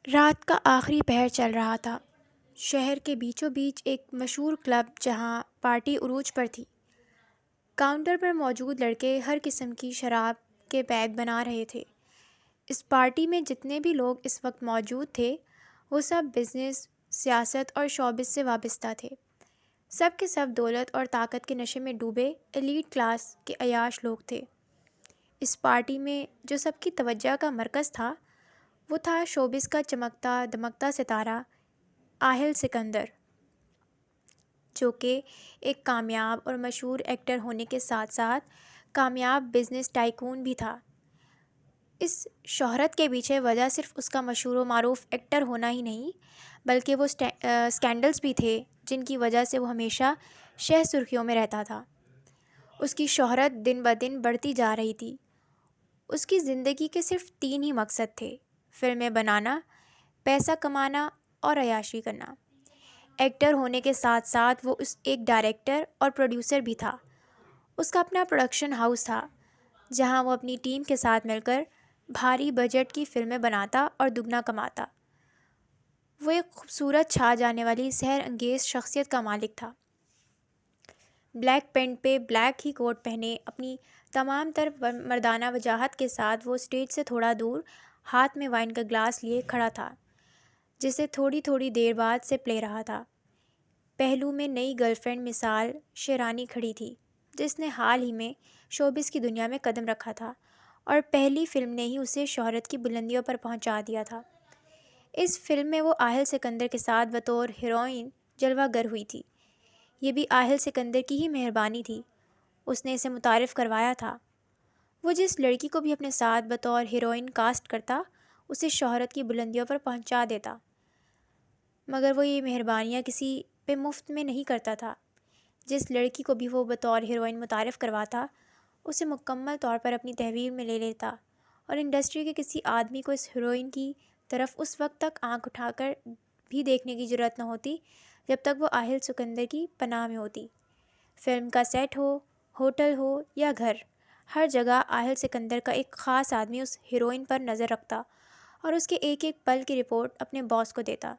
رات کا آخری پہر چل رہا تھا۔ شہر کے بیچوں بیچ ایک مشہور کلب جہاں پارٹی عروج پر تھی۔ کاؤنٹر پر موجود لڑکے ہر قسم کی شراب کے پیک بنا رہے تھے۔ اس پارٹی میں جتنے بھی لوگ اس وقت موجود تھے وہ سب بزنس، سیاست اور شوبز سے وابستہ تھے۔ سب کے سب دولت اور طاقت کے نشے میں ڈوبے ایلیٹ کلاس کے عیاش لوگ تھے۔ اس پارٹی میں جو سب کی توجہ کا مرکز تھا وہ تھا شوبز کا چمکتا دمکتا ستارہ آہل سکندر، جو کہ ایک کامیاب اور مشہور ایکٹر ہونے کے ساتھ ساتھ کامیاب بزنس ٹائکون بھی تھا۔ اس شہرت کے پیچھے وجہ صرف اس کا مشہور و معروف ایکٹر ہونا ہی نہیں، بلکہ وہ سکینڈلز بھی تھے جن کی وجہ سے وہ ہمیشہ شہ سرخیوں میں رہتا تھا۔ اس کی شہرت دن بدن بڑھتی جا رہی تھی۔ اس کی زندگی کے صرف 3 ہی مقصد تھے: فلمیں بنانا، پیسہ کمانا اور عیاشی کرنا۔ ایکٹر ہونے کے ساتھ ساتھ وہ ایک ڈائریکٹر اور پروڈیوسر بھی تھا۔ اس کا اپنا پروڈکشن ہاؤس تھا جہاں وہ اپنی ٹیم کے ساتھ مل کر بھاری بجٹ کی فلمیں بناتا اور دگنا کماتا۔ وہ ایک خوبصورت چھا جانے والی سحر انگیز شخصیت کا مالک تھا۔ بلیک پینٹ پہ بلیک ہی کوٹ پہنے اپنی تمام تر مردانہ وجاہت کے ساتھ وہ اسٹیج سے تھوڑا دور ہاتھ میں وائن کا گلاس لیے کھڑا تھا، جسے تھوڑی تھوڑی دیر بعد سے پلے رہا تھا۔ پہلو میں نئی گرل فرینڈ مثال شیرانی کھڑی تھی، جس نے حال ہی میں شوبز کی دنیا میں قدم رکھا تھا اور پہلی فلم نے ہی اسے شہرت کی بلندیوں پر پہنچا دیا تھا۔ اس فلم میں وہ آہل سکندر کے ساتھ بطور ہیروئن جلوہ گر ہوئی تھی۔ یہ بھی آہل سکندر کی ہی مہربانی تھی، اس نے اسے متعارف کروایا تھا۔ وہ جس لڑکی کو بھی اپنے ساتھ بطور ہیروئن کاسٹ کرتا اسے شہرت کی بلندیوں پر پہنچا دیتا، مگر وہ یہ مہربانیاں کسی پہ مفت میں نہیں کرتا تھا۔ جس لڑکی کو بھی وہ بطور ہیروئن متعارف کرواتا اسے مکمل طور پر اپنی تحویل میں لے لیتا، اور انڈسٹری کے کسی آدمی کو اس ہیروئن کی طرف اس وقت تک آنکھ اٹھا کر بھی دیکھنے کی جرأت نہ ہوتی جب تک وہ آہل سکندر کی پناہ میں ہوتی۔ فلم کا سیٹ ہو، ہوٹل ہو یا گھر، ہر جگہ آہل سکندر کا ایک خاص آدمی اس ہیروئن پر نظر رکھتا اور اس کے ایک ایک پل کی رپورٹ اپنے باس کو دیتا۔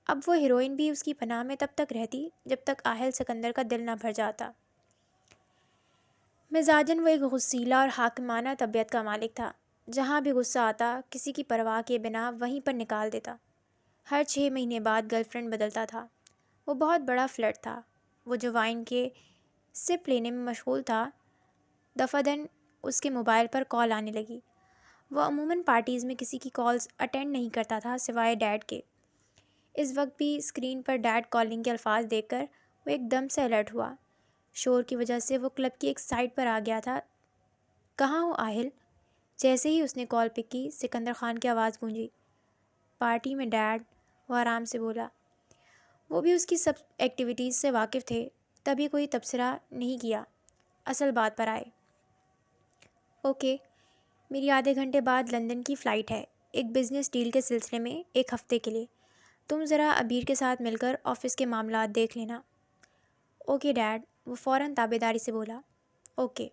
اب وہ ہیروئن بھی اس کی پناہ میں تب تک رہتی جب تک آہل سکندر کا دل نہ بھر جاتا۔ مزاجاً وہ ایک غصیلا اور حاکمانہ طبیعت کا مالک تھا۔ جہاں بھی غصہ آتا کسی کی پرواہ کیے بنا وہیں پر نکال دیتا۔ ہر 6 مہینے بعد گرل فرینڈ بدلتا تھا۔ وہ بہت بڑا فلرٹ تھا۔ وہ جو وائن کے سپ لینے میں مشغول تھا، دفعہ اس کے موبائل پر کال آنے لگی۔ وہ عموماً پارٹیز میں کسی کی کالز اٹینڈ نہیں کرتا تھا سوائے ڈیڈ کے۔ اس وقت بھی اسکرین پر ڈیڈ کالنگ کے الفاظ دیکھ کر وہ ایک دم سے الرٹ ہوا۔ شور کی وجہ سے وہ کلب کی ایک سائڈ پر آ گیا تھا۔ کہاں ہو آہل؟ جیسے ہی اس نے کال پک کی، سکندر خان کی آواز گونجی۔ پارٹی میں ڈیڈ، وہ آرام سے بولا۔ وہ بھی اس کی سب ایکٹیویٹیز سے واقف تھے، تبھی کوئی تبصرہ نہیں کیا، اصل بات پر آئے۔ اوکے، میری آدھے گھنٹے بعد لندن کی فلائٹ ہے، ایک بزنس ڈیل کے سلسلے میں 1 ہفتے کے لیے۔ تم ذرا ابیر کے ساتھ مل کر آفس کے معاملات دیکھ لینا۔ اوکے ڈیڈ، وہ فوراً تابعداری سے بولا۔ اوکے۔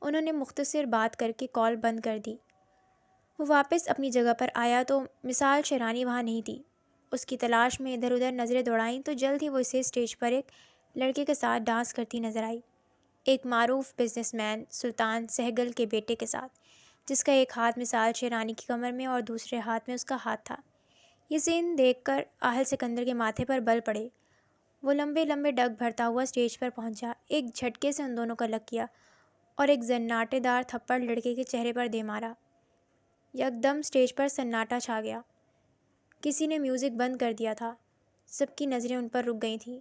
انہوں نے مختصر بات کر کے کال بند کر دی۔ وہ واپس اپنی جگہ پر آیا تو مثال شیرانی وہاں نہیں تھی۔ اس کی تلاش میں ادھر ادھر نظریں دوڑائیں تو جلد ہی وہ اسے اسٹیج پر ایک لڑکے کے ساتھ ڈانس کرتی نظر آئی، ایک معروف بزنس مین سلطان سہگل کے بیٹے کے ساتھ، جس کا ایک ہاتھ مثال شیرانی کی کمر میں اور دوسرے ہاتھ میں اس کا ہاتھ تھا۔ یہ سین دیکھ کر آہل سکندر کے ماتھے پر بل پڑے۔ وہ لمبے لمبے ڈگ بھرتا ہوا اسٹیج پر پہنچا، ایک جھٹکے سے ان دونوں کو لگ کیا اور ایک زناٹے دار تھپڑ لڑکے کے چہرے پر دے مارا۔ یکدم اسٹیج پر سناٹا چھا گیا۔ کسی نے میوزک بند کر دیا تھا۔ سب کی نظریں ان پر رک گئی تھیں۔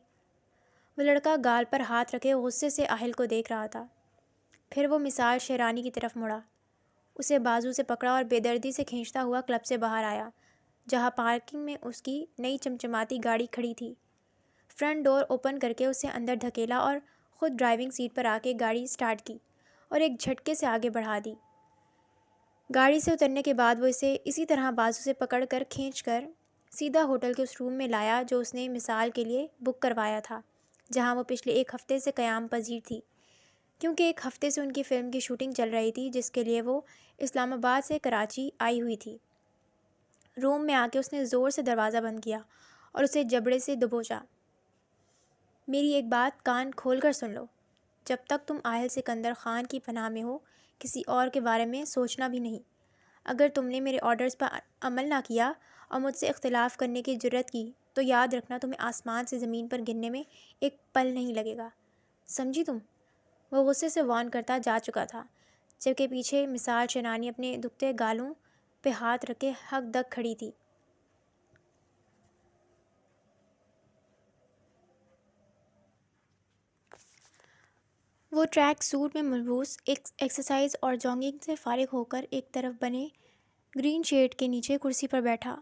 وہ لڑکا گال پر ہاتھ رکھے غصے سے آہل کو دیکھ رہا تھا۔ پھر وہ مثال شیرانی کی طرف مڑا، اسے بازو سے پکڑا اور بے دردی سے کھینچتا ہوا کلب سے باہر آیا، جہاں پارکنگ میں اس کی نئی چمچماتی گاڑی کھڑی تھی۔ فرنٹ ڈور اوپن کر کے اسے اندر دھکیلا اور خود ڈرائیونگ سیٹ پر آ کے گاڑی سٹارٹ کی اور ایک جھٹکے سے آگے بڑھا دی۔ گاڑی سے اترنے کے بعد وہ اسے اسی طرح بازو سے پکڑ کر کھینچ کر سیدھا ہوٹل کے اس روم میں لایا جو اس نے مثال کے لیے بک کروایا تھا، جہاں وہ پچھلے 1 ہفتے سے قیام پذیر تھی، کیونکہ 1 ہفتے سے ان کی فلم کی شوٹنگ چل رہی تھی جس کے لیے وہ اسلام آباد سے کراچی آئی ہوئی تھی۔ روم میں آ کے اس نے زور سے دروازہ بند کیا اور اسے جبڑے سے دبوچا۔ میری ایک بات کان کھول کر سن لو، جب تک تم آہل سکندر خان کی پناہ میں ہو کسی اور کے بارے میں سوچنا بھی نہیں۔ اگر تم نے میرے آرڈرز پر عمل نہ کیا اور مجھ سے اختلاف کرنے کی جرات کی تو یاد رکھنا تمہیں آسمان سے زمین پر گرنے میں ایک پل نہیں لگے گا، سمجھی تم؟ وہ غصے سے وارن کرتا جا چکا تھا، جبکہ پیچھے مثال شنانی اپنے دکھتے گالوں پہ ہاتھ رکھے ہک دک کھڑی تھی۔ وہ ٹریک سوٹ میں ملبوس ایکسرسائز اور جاگنگ سے فارغ ہو کر ایک طرف بنے گرین شیڈ کے نیچے کرسی پر بیٹھا۔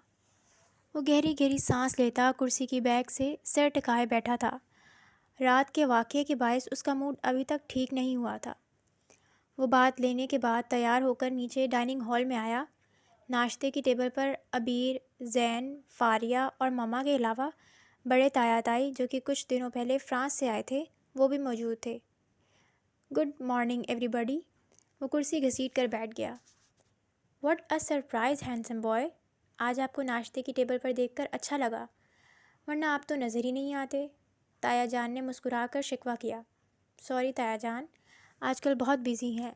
وہ گہری گہری سانس لیتا کرسی کی بیک سے سر ٹکائے بیٹھا تھا۔ رات کے واقعے کے باعث اس کا موڈ ابھی تک ٹھیک نہیں ہوا تھا۔ وہ بات لینے کے بعد تیار ہو کر نیچے ڈائننگ ہال میں آیا۔ ناشتے کی ٹیبل پر عبیر، زین، فاریہ اور مما کے علاوہ بڑے تایا تائی جو کہ کچھ دنوں پہلے فرانس سے آئے تھے وہ بھی موجود تھے۔ گڈ مارننگ ایوری بڈی۔ وہ کرسی گھسیٹ کر بیٹھ گیا۔ What a surprise handsome boy, آج آپ کو ناشتے کی ٹیبل پر دیکھ کر اچھا لگا، ورنہ آپ تو نظر ہی نہیں آتے۔ تایا جان نے مسکرا کر شکوہ کیا۔ سوری تایا جان، آج کل بہت بیزی ہیں،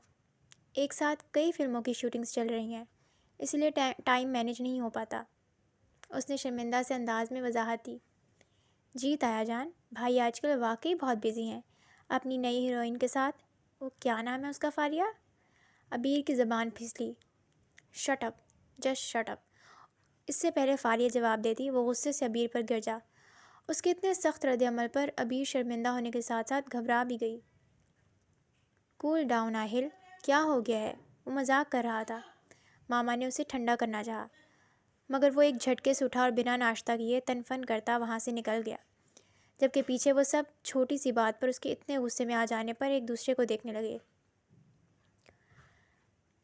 ایک ساتھ کئی فلموں کی شوٹنگز چل رہی ہیں، اس لیے ٹائم مینیج نہیں ہو پاتا، اس نے شرمندہ سے انداز میں وضاحت دی۔ جی تایا جان، بھائی آج کل واقعی بہت بیزی ہیں اپنی نئی ہیروئن کے ساتھ۔ وہ کیا نام ہے اس کا فاریہ؟ عبیر کی زبان پھسلی۔ Shut up, just shut up. اس سے پہلے فاریہ جواب دیتی وہ غصے سے عبیر پر گر جا۔ اس کے اتنے سخت رد عمل پر عبیر شرمندہ ہونے کے ساتھ ساتھ گھبرا بھی گئی۔ کول ڈاؤن آہل، کیا ہو گیا ہے؟ وہ مذاق کر رہا تھا۔ ماما نے اسے ٹھنڈا کرنا چاہا، مگر وہ ایک جھٹکے سے اٹھا اور بنا ناشتہ کیے تن فن کرتا وہاں سے نکل گیا، جبکہ پیچھے وہ سب چھوٹی سی بات پر اس کے اتنے غصے میں آ جانے پر ایک دوسرے کو دیکھنے لگے۔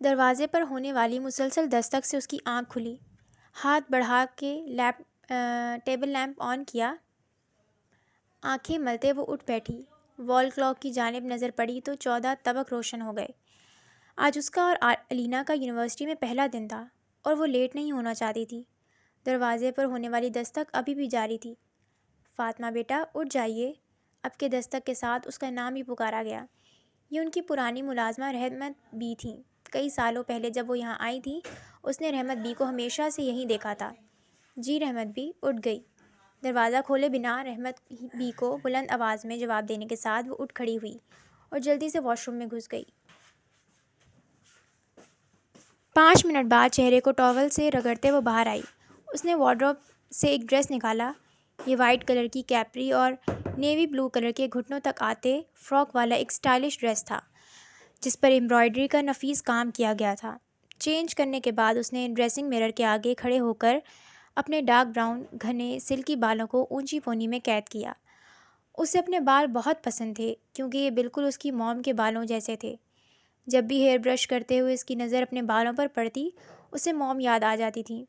دروازے پر ہونے والی مسلسل دستک سے اس کی آنکھ کھلی۔ ہاتھ بڑھا کے ٹیبل لیمپ آن کیا۔ آنکھیں ملتے وہ اٹھ بیٹھی۔ وال کلاک کی جانب نظر پڑی تو 14 طبق روشن ہو گئے۔ آج اس کا اور الینا کا یونیورسٹی میں پہلا دن تھا اور وہ لیٹ نہیں ہونا چاہتی تھی۔ دروازے پر ہونے والی دستک ابھی بھی جاری تھی۔ فاطمہ بیٹا اٹھ جائیے۔ اب کے دستک کے ساتھ اس کا نام بھی پکارا گیا۔ یہ ان کی پرانی ملازمہ رحمت بی تھیں۔ کئی سالوں پہلے جب وہ یہاں آئی تھیں اس نے رحمت بی کو ہمیشہ سے یہیں دیکھا تھا۔ جی رحمت بی اٹھ گئی۔ دروازہ کھولے بنا رحمت بی کو بلند آواز میں جواب دینے کے ساتھ وہ اٹھ کھڑی ہوئی اور جلدی سے واش روم میں گھس گئی۔ 5 منٹ بعد چہرے کو ٹاول سے رگڑتے وہ باہر آئی۔ اس نے وارڈروب سے ایک ڈریس نکالا۔ یہ وائٹ کلر کی کیپری اور نیوی بلو کلر کے گھٹنوں تک آتے فراک والا ایک اسٹائلش ڈریس تھا جس پر ایمبرائڈری کا نفیس کام کیا گیا تھا۔ چینج کرنے کے بعد اس نے ڈریسنگ مرر کے آگے کھڑے ہو کر اپنے ڈارک براؤن گھنے سلکی بالوں کو اونچی پونی میں قید کیا۔ اسے اپنے بال بہت پسند تھے کیونکہ یہ بالکل اس کی موم کے بالوں جیسے تھے۔ جب بھی ہیئر برش کرتے ہوئے اس کی نظر اپنے بالوں پر پڑتی اسے موم یاد آ جاتی تھی۔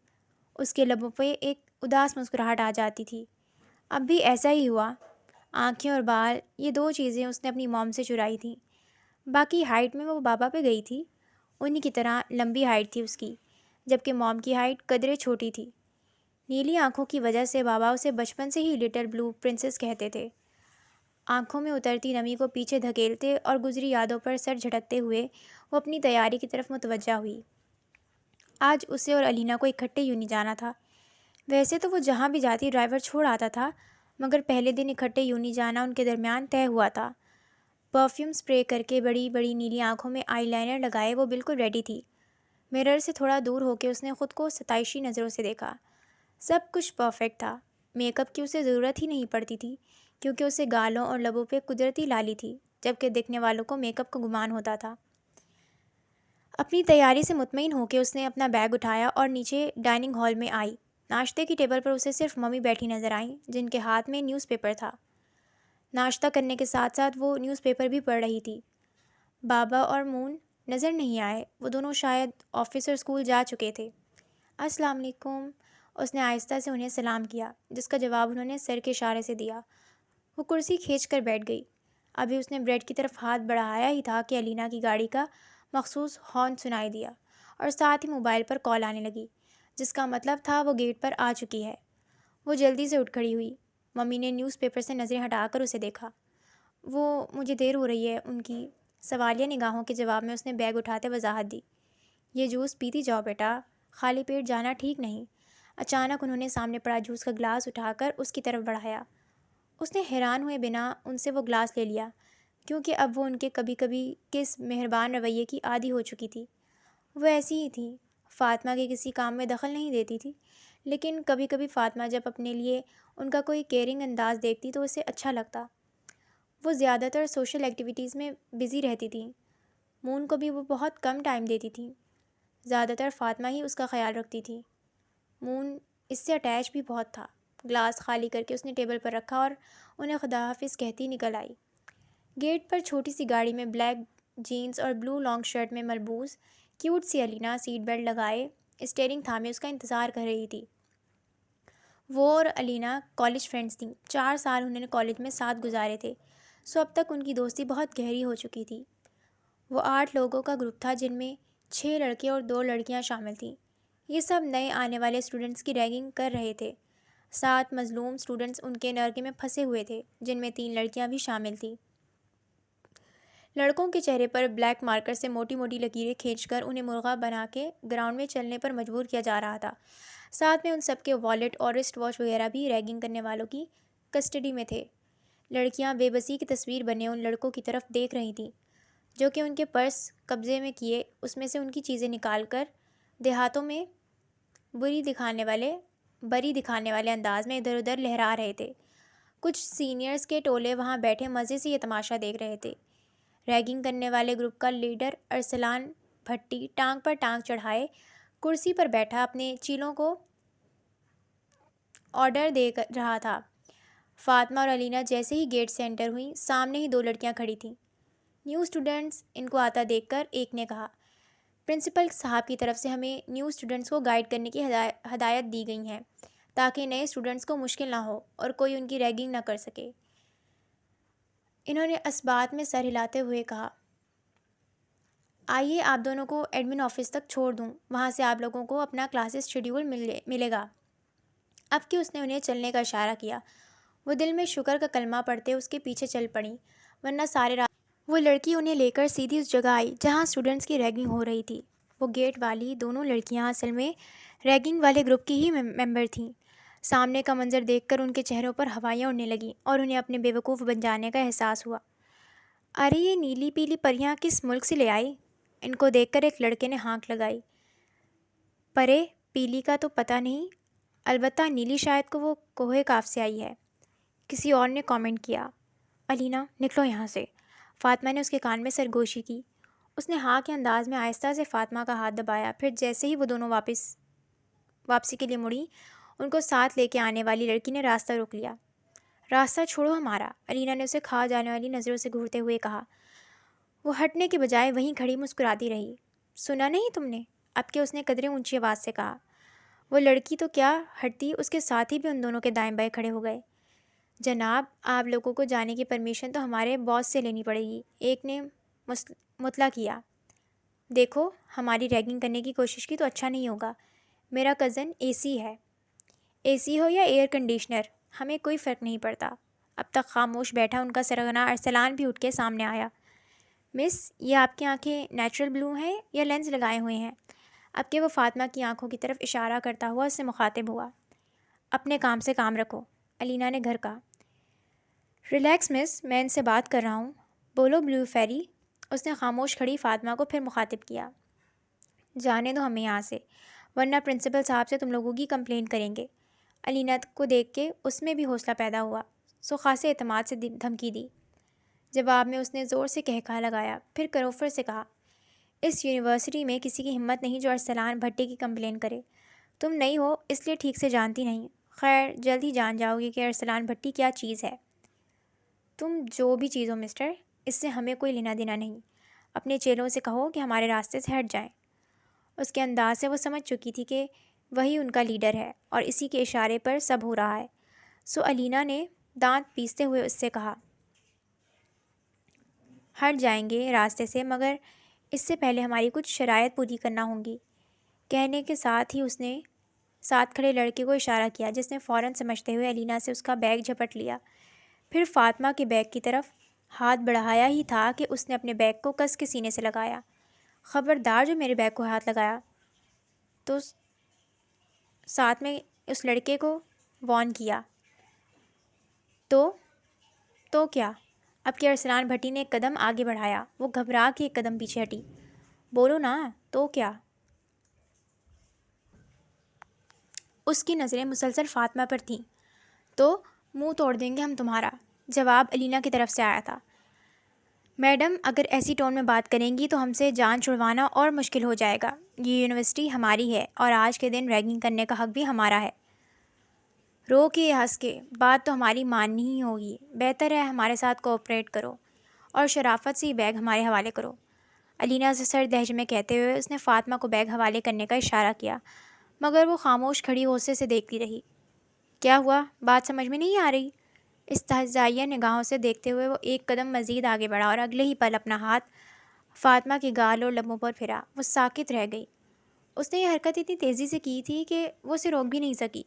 اس کے لبوں پہ ایک اداس مسکراہٹ آ جاتی تھی۔ اب بھی ایسا ہی ہوا۔ آنکھیں اور بال، یہ 2 چیزیں اس نے اپنی موم سے چرائی تھیں۔ باقی ہائٹ میں وہ بابا پہ گئی تھی، انہی کی طرح لمبی ہائٹ تھی اس کی، جبکہ موم کی ہائٹ قدرے چھوٹی تھی۔ نیلی آنکھوں کی وجہ سے بابا اسے بچپن سے ہی لٹل بلو پرنسس کہتے تھے۔ آنکھوں میں اترتی نمی کو پیچھے دھکیلتے اور گزری یادوں پر سر جھٹکتے ہوئے وہ اپنی تیاری کی طرف متوجہ ہوئی۔ آج اسے اور الینا کو اکٹھے یونی جانا تھا۔ ویسے تو وہ جہاں بھی جاتی ڈرائیور چھوڑ آتا تھا، مگر پہلے دن اکٹھے یونی جانا ان کے درمیان طے ہوا تھا۔ پرفیوم اسپرے کر کے بڑی بڑی نیلی آنکھوں میں آئی لائنر لگائے وہ بالکل ریڈی تھی۔ مرر سے تھوڑا دور ہو کے اس نے خود کو ستائشی نظروں سے دیکھا۔ سب کچھ پرفیکٹ تھا۔ میک اپ کی اسے ضرورت ہی نہیں پڑتی تھی کیونکہ اسے گالوں اور لبوں پہ قدرتی لالی تھی، جبکہ دیکھنے والوں کو میک اپ کا گمان ہوتا تھا۔ اپنی تیاری سے مطمئن ہو کے اس نے اپنا بیگ اٹھایا اور نیچے ڈائننگ ہال میں آئی۔ ناشتے کی ٹیبل پر اسے صرف ممی بیٹھی نظر آئیں جن کے ہاتھ میں نیوز پیپر تھا۔ ناشتہ کرنے کے ساتھ ساتھ وہ نیوز پیپر بھی پڑھ رہی تھی۔ بابا اور مون نظر نہیں آئے، وہ دونوں شاید آفس اور اسکول جا چکے تھے۔ السلام علیکم، اس نے آہستہ سے انہیں سلام کیا، جس کا جواب انہوں نے سر کے اشارے سے دیا۔ وہ کرسی کھینچ کر بیٹھ گئی۔ ابھی اس نے بریڈ کی طرف ہاتھ بڑھایا ہی تھا کہ الینا کی گاڑی کا مخصوص ہارن سنائی دیا اور ساتھ ہی موبائل پر کال آنے لگی۔ جس کا مطلب تھا وہ گیٹ پر آ چکی ہے۔ وہ جلدی سے اٹھ کھڑی ہوئی۔ ممی نے نیوز پیپر سے نظریں ہٹا کر اسے دیکھا۔ وہ مجھے دیر ہو رہی ہے، ان کی سوالیہ نگاہوں کے جواب میں اس نے بیگ اٹھاتے وضاحت دی۔ یہ جوس پیتی جاؤ بیٹا، خالی پیٹ جانا ٹھیک نہیں۔ اچانک انہوں نے سامنے پڑا جوس کا گلاس اٹھا کر اس کی طرف بڑھایا۔ اس نے حیران ہوئے بنا ان سے وہ گلاس لے لیا، کیونکہ اب وہ ان کے کبھی کبھی کس مہربان رویے کی عادی ہو چکی تھی۔ وہ ایسی ہی تھی، فاطمہ کے کسی کام میں دخل نہیں دیتی تھی، لیکن کبھی کبھی فاطمہ جب اپنے لیے ان کا کوئی کیئرنگ انداز دیکھتی تو اسے اچھا لگتا۔ وہ زیادہ تر سوشل ایکٹیویٹیز میں بزی رہتی تھیں۔ مون کو بھی وہ بہت کم ٹائم دیتی تھیں۔ زیادہ تر فاطمہ ہی اس کا خیال رکھتی تھی۔ مون اس سے اٹیچ بھی بہت تھا۔ گلاس خالی کر کے اس نے ٹیبل پر رکھا اور انہیں خدا حافظ کہتی نکل آئی۔ گیٹ پر چھوٹی سی گاڑی میں بلیک جینز اور بلو لانگ شرٹ میں ملبوس کیوٹ سی علینا سیٹ بیلٹ لگائے اسٹیئرنگ تھامے اس کا انتظار کر رہی تھی۔ وہ اور علینا کالج فرینڈز تھیں۔ 4 سال انہوں نے کالج میں ساتھ گزارے تھے، سو اب تک ان کی دوستی بہت گہری ہو چکی تھی۔ وہ 8 لوگوں کا گروپ تھا، جن میں 6 لڑکے اور 2 لڑکیاں شامل تھیں۔ یہ سب نئے آنے والے اسٹوڈنٹس کی ریگنگ کر رہے تھے۔ 7 مظلوم اسٹوڈنٹس ان کے نرگے میں پھنسے ہوئے تھے، جن میں 3 لڑکیاں بھی شامل تھیں۔ لڑکوں کے چہرے پر بلیک مارکر سے موٹی موٹی لکیریں کھینچ کر انہیں مرغا بنا کے گراؤنڈ میں چلنے پر مجبور کیا جا رہا تھا۔ ساتھ میں ان سب کے والیٹ اور رسٹ واچ وغیرہ بھی ریگنگ کرنے والوں کی کسٹڈی میں تھے۔ لڑکیاں بے بسی کی تصویر بنے ان لڑکوں کی طرف دیکھ رہی تھیں، جو کہ ان کے پرس قبضے میں کیے اس میں سے ان کی چیزیں نکال کر دیہاتوں میں بری دکھانے والے انداز میں ادھر ادھر لہرا رہے تھے۔ کچھ سینئرز کے ٹولے وہاں بیٹھے مزے سے یہ تماشا دیکھ رہے تھے۔ ریگنگ کرنے والے گروپ کا لیڈر ارسلان بھٹی ٹانگ پر ٹانگ چڑھائے کرسی پر بیٹھا اپنے چیلوں کو آرڈر دے رہا تھا۔ فاطمہ اور علینا جیسے ہی گیٹ سے انٹر ہوئیں، سامنے ہی 2 لڑکیاں کھڑی تھیں۔ نیو اسٹوڈنٹس، ان کو آتا دیکھ کر ایک نے کہا، پرنسپل صاحب کی طرف سے ہمیں نیو اسٹوڈنٹس کو گائیڈ کرنے کی ہدایت دی گئی ہیں، تاکہ نئے اسٹوڈنٹس کو مشکل نہ ہو اور کوئی ان کی ریگنگ نہ کر سکے۔ انہوں نے اسبات میں سر ہلاتے ہوئے کہا، آئیے آپ دونوں کو ایڈمن آفس تک چھوڑ دوں، وہاں سے آپ لوگوں کو اپنا کلاسز شیڈیول ملے گا۔ اب کہ اس نے انہیں چلنے کا اشارہ کیا، وہ دل میں شکر کا کلمہ پڑھتے اس کے پیچھے چل پڑیں، ورنہ سارے رات وہ لڑکی انہیں لے کر سیدھی اس جگہ آئی جہاں اسٹوڈنٹس کی ریگنگ ہو رہی تھی۔ وہ گیٹ والی دونوں لڑکیاں اصل میں ریگنگ والے گروپ کی ہی ممبر تھیں۔ سامنے کا منظر دیکھ کر ان کے چہروں پر ہوائیاں اڑنے لگیں اور انہیں اپنے بیوقوف بن جانے کا احساس ہوا۔ ارے یہ نیلی پیلی پریاں کس ملک سے لے آئی؟ ان کو دیکھ کر ایک لڑکے نے ہانک لگائی۔ پرے پیلی کا تو پتہ نہیں، البتہ نیلی شاید کو وہ کوہ کاف سے آئی ہے، کسی اور نے کامنٹ کیا۔ علینا نکلو یہاں سے، فاطمہ نے اس کے کان میں سرگوشی کی۔ اس نے ہاں کے انداز میں آہستہ سے فاطمہ کا ہاتھ دبایا، پھر جیسے ہی وہ دونوں واپسی کے لیے مڑی، ان کو ساتھ لے کے آنے والی لڑکی نے راستہ روک لیا۔ راستہ چھوڑو ہمارا، علینا نے اسے کھا جانے والی نظروں سے گھورتے ہوئے کہا۔ وہ ہٹنے کے بجائے وہیں کھڑی مسکراتی رہی۔ سنا نہیں تم نے؟ اب کہ اس نے قدرے اونچی آواز سے کہا۔ وہ لڑکی تو کیا ہٹتی، اس کے ساتھ ہی بھی ان دونوں کے دائیں بائیں کھڑے ہو گئے۔ جناب، آپ لوگوں کو جانے کی پرمیشن تو ہمارے باس سے لینی پڑے گی، ایک نے مطلع کیا۔ دیکھو، ہماری ریگنگ کرنے کی کوشش کی تو اچھا نہیں ہوگا۔ میرا کزن اے سی ہے، اے سی ہو یا ایئر کنڈیشنر، ہمیں کوئی فرق نہیں پڑتا۔ اب تک خاموش بیٹھا ان کا سرغنہ ارسلان بھی اٹھ کے سامنے آیا۔ مس، یہ آپ کی آنکھیں نیچرل بلو ہیں یا لینس لگائے ہوئے ہیں؟ اب کہ وہ فاطمہ کی آنکھوں کی طرف اشارہ کرتا ہوا اس سے مخاطب ہوا۔ اپنے کام سے کام رکھو، علینا نے گھر کہا۔ ریلیکس مس، میں ان سے بات کر رہا ہوں۔ بولو بلو فیری، اس نے خاموش کھڑی فاطمہ کو پھر مخاطب کیا۔ جانے دو ہمیں یہاں سے، ورنہ پرنسپل صاحب سے تم لوگوں کی کمپلین کریں گے۔ علینا کو دیکھ کے اس میں بھی حوصلہ پیدا ہوا، سو خاصے اعتماد سے دھمکی دی۔ جواب میں اس نے زور سے کہکہا لگایا، پھر کروفر سے کہا، اس یونیورسٹی میں کسی کی ہمت نہیں جو ارسلان بھٹی کی کمپلین کرے۔ تم نئی ہو اس لیے ٹھیک سے جانتی نہیں، خیر جلد ہی جان جاؤ گی کہ ارسلان بھٹی کیا چیز ہے۔ تم جو بھی چیز ہو مسٹر، اس سے ہمیں کوئی لینا دینا نہیں۔ اپنے چیلوں سے کہو کہ ہمارے راستے سے ہٹ جائیں۔ اس کے انداز سے وہ سمجھ چکی تھی کہ وہی ان کا لیڈر ہے اور اسی کے اشارے پر سب ہو رہا ہے، سو علینا نے دانت پیستے ہوئے اس سے کہا، ہٹ جائیں گے راستے سے، مگر اس سے پہلے ہماری کچھ شرائط پوری کرنا ہوں گی۔ کہنے کے ساتھ ہی اس نے ساتھ کھڑے لڑکے کو اشارہ کیا جس نے فوراً سمجھتے ہوئے الینا سے اس کا بیگ جھپٹ لیا۔ پھر فاطمہ کے بیگ کی طرف ہاتھ بڑھایا ہی تھا کہ اس نے اپنے بیگ کو کس کے سینے سے لگایا۔ خبردار جو میرے بیگ کو ہاتھ لگایا، تو ساتھ میں اس لڑکے کو وارن کیا۔ تو کیا؟ اب کہ ارسلان بھٹی نے ایک قدم آگے بڑھایا، وہ گھبرا کے ایک قدم پیچھے ہٹی۔ بولو نا، تو کیا؟ اس کی نظریں مسلسل فاطمہ پر تھیں۔ تو منہ توڑ دیں گے ہم تمہارا، جواب الینا کی طرف سے آیا تھا۔ میڈم اگر ایسی ٹون میں بات کریں گی تو ہم سے جان چھڑوانا اور مشکل ہو جائے گا۔ یہ یونیورسٹی ہماری ہے اور آج کے دن ریگنگ کرنے کا حق بھی ہمارا ہے۔ رو کے ہنس کے بات تو ہماری ماننی ہی ہوگی، بہتر ہے ہمارے ساتھ کوآپریٹ کرو اور شرافت سے یہ بیگ ہمارے حوالے کرو، الینا سے سرد لہجے میں کہتے ہوئے اس نے فاطمہ کو بیگ حوالے کرنے کا اشارہ کیا، مگر وہ خاموش کھڑی غصے سے دیکھتی رہی۔ کیا ہوا؟ بات سمجھ میں نہیں آ رہی؟ استہزائیہ نگاہوں سے دیکھتے ہوئے وہ ایک قدم مزید آگے بڑھا اور اگلے ہی پل اپنا ہاتھ فاطمہ کے گال اور لبوں پر پھرا۔ وہ ساکت رہ گئی۔ اس نے یہ حرکت اتنی تیزی سے کی تھی کہ وہ اسے روک بھی نہیں سکی۔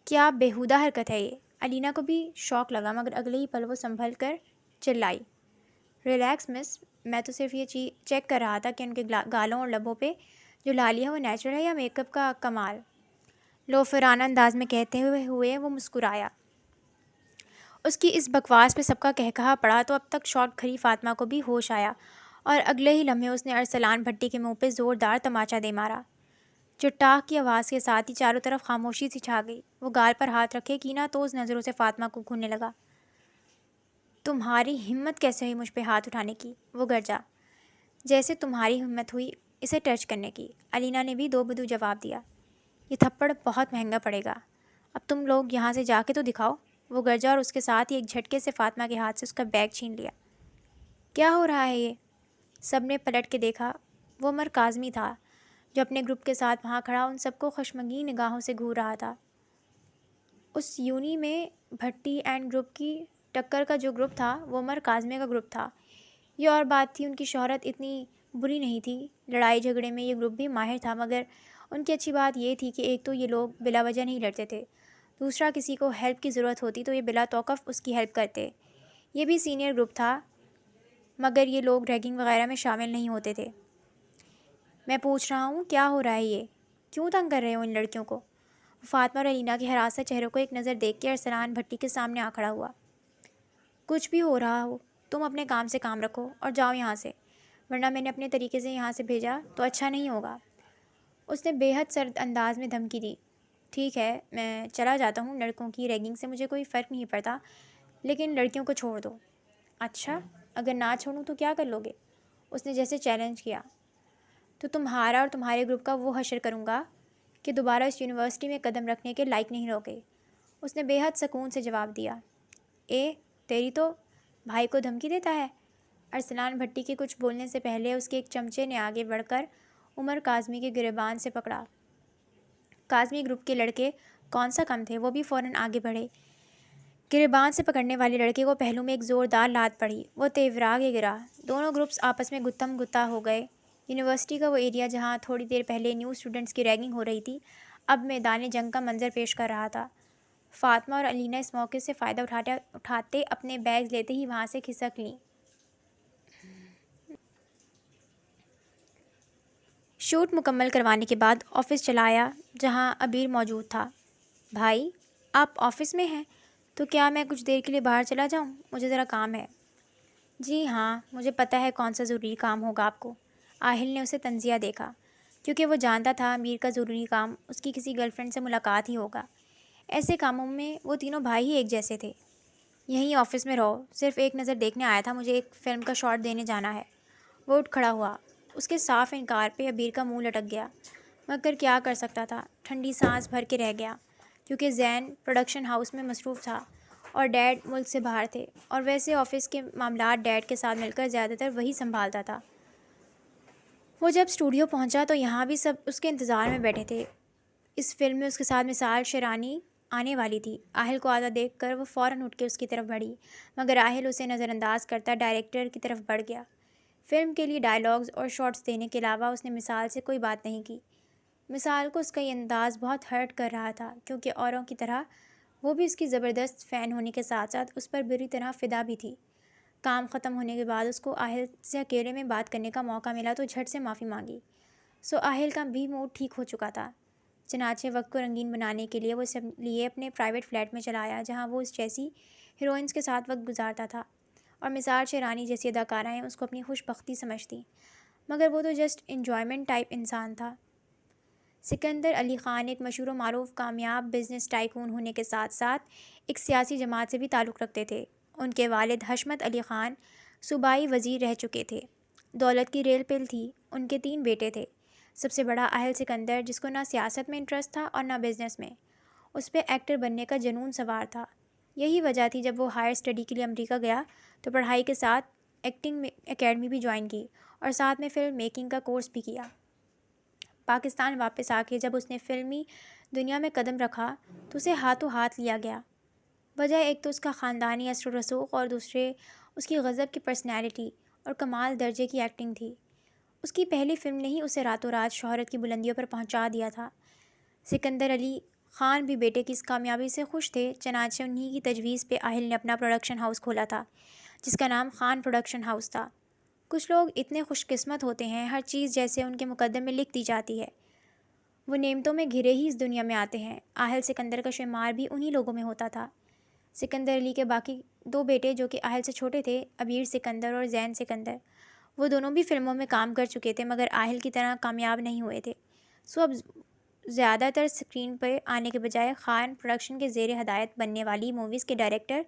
کیا بیہودہ حرکت ہے یہ؟ الینا کو بھی شوق لگا، مگر اگلے ہی پل وہ سنبھل کر چلائی۔ ریلیکس مس، میں تو صرف یہ چیک کر رہا تھا کہ ان کے گالوں اور لبوں پہ جو لالی ہے وہ نیچرل ہے یا میک اپ کا کمال، لوفرانہ انداز میں کہتے ہوئے وہ مسکرایا۔ اس کی اس بکواس پہ سب کا کہکہا پڑا تو اب تک شاک کھڑی فاطمہ کو بھی ہوش آیا اور اگلے ہی لمحے اس نے ارسلان بھٹی کے منہ پہ زوردار تماچا دے مارا۔ چٹاک کی آواز کے ساتھ ہی چاروں طرف خاموشی سی چھا گئی۔ وہ گال پر ہاتھ رکھے کینہ توز نظروں سے فاطمہ کو گھورنے لگا۔ تمہاری ہمت کیسے ہوئی مجھ پہ ہاتھ اٹھانے کی؟ وہ گرجا۔ جیسے تمہاری ہمت ہوئی اسے ٹچ کرنے کی، الینا نے بھی دو بدو جواب دیا۔ یہ تھپڑ بہت مہنگا پڑے گا، اب تم لوگ یہاں سے جا کے تو دکھاؤ، وہ گرجا اور اس کے ساتھ ہی ایک جھٹکے سے فاطمہ کے ہاتھ سے اس کا بیگ چھین لیا۔ کیا ہو رہا ہے یہ؟ سب نے پلٹ کے دیکھا۔ وہ عمر کاظمی تھا جو اپنے گروپ کے ساتھ وہاں کھڑا ان سب کو خشمگین نگاہوں سے گھور رہا تھا۔ اس یونی میں بھٹی اینڈ گروپ کی ٹکر کا جو گروپ تھا وہ عمر کاظمی کا گروپ تھا۔ یہ اور بات تھی ان کی شہرت اتنی بری نہیں تھی، لڑائی جھگڑے میں یہ گروپ بھی ماہر تھا، مگر ان کی اچھی بات یہ تھی کہ ایک تو یہ لوگ بلا وجہ نہیں لڑتے تھے، دوسرا کسی کو ہیلپ کی ضرورت ہوتی تو یہ بلا توقف اس کی ہیلپ کرتے۔ یہ بھی سینئر گروپ تھا مگر یہ لوگ ریگنگ وغیرہ میں شامل نہیں ہوتے تھے۔ میں پوچھ رہا ہوں کیا ہو رہا ہے یہ؟ کیوں تنگ کر رہے ہو ان لڑکیوں کو؟ فاطمہ اور الینا کے ہراساں چہروں کو ایک نظر دیکھ کے ارسلان بھٹی کے سامنے آ کھڑا ہوا۔ کچھ بھی ہو رہا ہو تم اپنے کام سے کام رکھو اور جاؤ یہاں سے، ورنہ میں نے اپنے طریقے سے یہاں سے بھیجا تو اچھا نہیں ہوگا۔ اس نے بے حد سرد انداز میں دھمکی دی۔ ٹھیک ہے میں چلا جاتا ہوں، لڑکوں کی ریگنگ سے مجھے کوئی فرق نہیں پڑتا، لیکن لڑکیوں کو چھوڑ دو۔ اچھا اگر نہ چھوڑوں تو کیا کر لو گے؟ اس نے جیسے چیلنج کیا۔ تو تمہارا اور تمہارے گروپ کا وہ حشر کروں گا کہ دوبارہ اس یونیورسٹی میں قدم رکھنے کے لائق نہیں رہوگے، اس نے بے حد سکون سے جواب دیا۔ تیری تو بھائی کو دھمکی دیتا ہے؟ ارسلان بھٹی کے کچھ بولنے سے پہلے اس کے ایک چمچے نے آگے بڑھ کر عمر کاظمی کے گریبان سے پکڑا۔ کاظمی گروپ کے لڑکے کون سا کم تھے، وہ بھی فوراً آگے بڑھے۔ گریبان سے پکڑنے والے لڑکے کو پہلو میں ایک زوردار لات پڑی، وہ تیورا کے گرا۔ دونوں گروپس آپس میں گتم گتا ہو گئے۔ یونیورسٹی کا وہ ایریا جہاں تھوڑی دیر پہلے نیو اسٹوڈنٹس کی ریگنگ ہو رہی تھی اب میدان جنگ کا منظر پیش کر رہا تھا۔ فاطمہ اور الینا اس موقع سے فائدہ اٹھاتے اپنے بیگز لیتے ہی وہاں سے کھسک لیں۔ شوٹ مکمل کروانے کے بعد آفس چلا آیا جہاں عبیر موجود تھا۔ بھائی آپ آفس میں ہیں تو کیا میں کچھ دیر کے لیے باہر چلا جاؤں؟ مجھے ذرا کام ہے۔ جی ہاں مجھے پتہ ہے کون سا ضروری کام ہوگا آپ کو۔ آہل نے اسے تنزیہ دیکھا کیونکہ وہ جانتا تھا امیر کا ضروری کام اس کی کسی گرل فرینڈ سے ملاقات ہی ہوگا۔ ایسے کاموں میں وہ تینوں بھائی ہی ایک جیسے تھے۔ یہیں آفس میں رہو، صرف ایک نظر دیکھنے آیا تھا، مجھے ایک فلم کا شاٹ دینے جانا ہے۔ وہ اٹھ کھڑا ہوا۔ اس کے صاف انکار پہ عبیر کا منہ لٹک گیا، مگر کیا کر سکتا تھا، ٹھنڈی سانس بھر کے رہ گیا کیونکہ زین پروڈکشن ہاؤس میں مصروف تھا اور ڈیڈ ملک سے باہر تھے، اور ویسے آفس کے معاملات ڈیڈ کے ساتھ مل کر زیادہ تر وہی سنبھالتا تھا۔ وہ جب اسٹوڈیو پہنچا تو یہاں بھی سب اس کے انتظار میں بیٹھے تھے۔ اس فلم میں اس کے ساتھ مثال شیرانی آنے والی تھی۔ آہل کو آتا دیکھ کر وہ فوراً اٹھ کے اس کی طرف بڑھی، مگر آہل اسے نظر انداز کرتا ڈائریکٹر کی طرف بڑھ گیا۔ فلم کے لیے ڈائیلاگز اور شارٹس دینے کے علاوہ اس نے مثال سے کوئی بات نہیں کی۔ مثال کو اس کا یہ انداز بہت ہرٹ کر رہا تھا، کیونکہ اوروں کی طرح وہ بھی اس کی زبردست فین ہونے کے ساتھ ساتھ اس پر بری طرح فدا بھی تھی۔ کام ختم ہونے کے بعد اس کو آہل سے اکیلے میں بات کرنے کا موقع ملا تو جھٹ سے معافی مانگی۔ آہل کا بھی موڈ ٹھیک ہو چکا تھا، چنانچہ وقت کو رنگین بنانے کے لیے وہ اس لیے اپنے پرائیویٹ فلیٹ میں چلا آیا، جہاں وہ اس جیسی ہیروئنس کے ساتھ وقت گزارتا تھا، اور مثال شیرانی جیسی اداکارائیں اس کو اپنی خوش بختی سمجھتی، مگر وہ تو جسٹ انجوائمنٹ ٹائپ انسان تھا۔ سکندر علی خان ایک مشہور و معروف کامیاب بزنس ٹائکون ہونے کے ساتھ ساتھ ایک سیاسی جماعت سے بھی تعلق رکھتے تھے۔ ان کے والد حشمت علی خان صوبائی وزیر رہ چکے تھے۔ دولت کی ریل پل تھی۔ ان کے 3 بیٹے تھے۔ سب سے بڑا اہل سکندر، جس کو نہ سیاست میں انٹرسٹ تھا اور نہ بزنس میں، اس پہ ایکٹر بننے کا جنون سوار تھا۔ یہی وجہ تھی جب وہ ہائر اسٹڈی کے لیے امریکہ گیا تو پڑھائی کے ساتھ ایکٹنگ اکیڈمی بھی جوائن کی اور ساتھ میں فلم میکنگ کا کورس بھی کیا۔ پاکستان واپس آ کے جب اس نے فلمی دنیا میں قدم رکھا تو اسے ہاتھوں ہاتھ لیا گیا۔ وجہ ایک تو اس کا خاندانی اثر و رسوخ اور دوسرے اس کی غضب کی پرسنالٹی اور کمال درجے کی ایکٹنگ تھی۔ اس کی پہلی فلم نے ہی اسے راتوں رات شہرت کی بلندیوں پر پہنچا دیا تھا۔ سکندر علی خان بھی بیٹے کی اس کامیابی سے خوش تھے، چنانچہ انہی کی تجویز پہ آہل نے اپنا پروڈکشن ہاؤس کھولا تھا، جس کا نام خان پروڈکشن ہاؤس تھا۔ کچھ لوگ اتنے خوش قسمت ہوتے ہیں، ہر چیز جیسے ان کے مقدر میں لکھ دی جاتی ہے، وہ نعمتوں میں گھرے ہی اس دنیا میں آتے ہیں۔ آہل سکندر کا شمار بھی انہی لوگوں میں ہوتا تھا۔ سکندر علی کے باقی 2 بیٹے جو کہ آہل سے چھوٹے تھے، عبیر سکندر اور زین سکندر، وہ دونوں بھی فلموں میں کام کر چکے تھے، مگر آہل کی طرح کامیاب نہیں ہوئے تھے۔ اب زیادہ تر اسکرین پہ آنے کے بجائے خان پروڈکشن کے زیر ہدایت بننے والی موویز کے ڈائریکٹر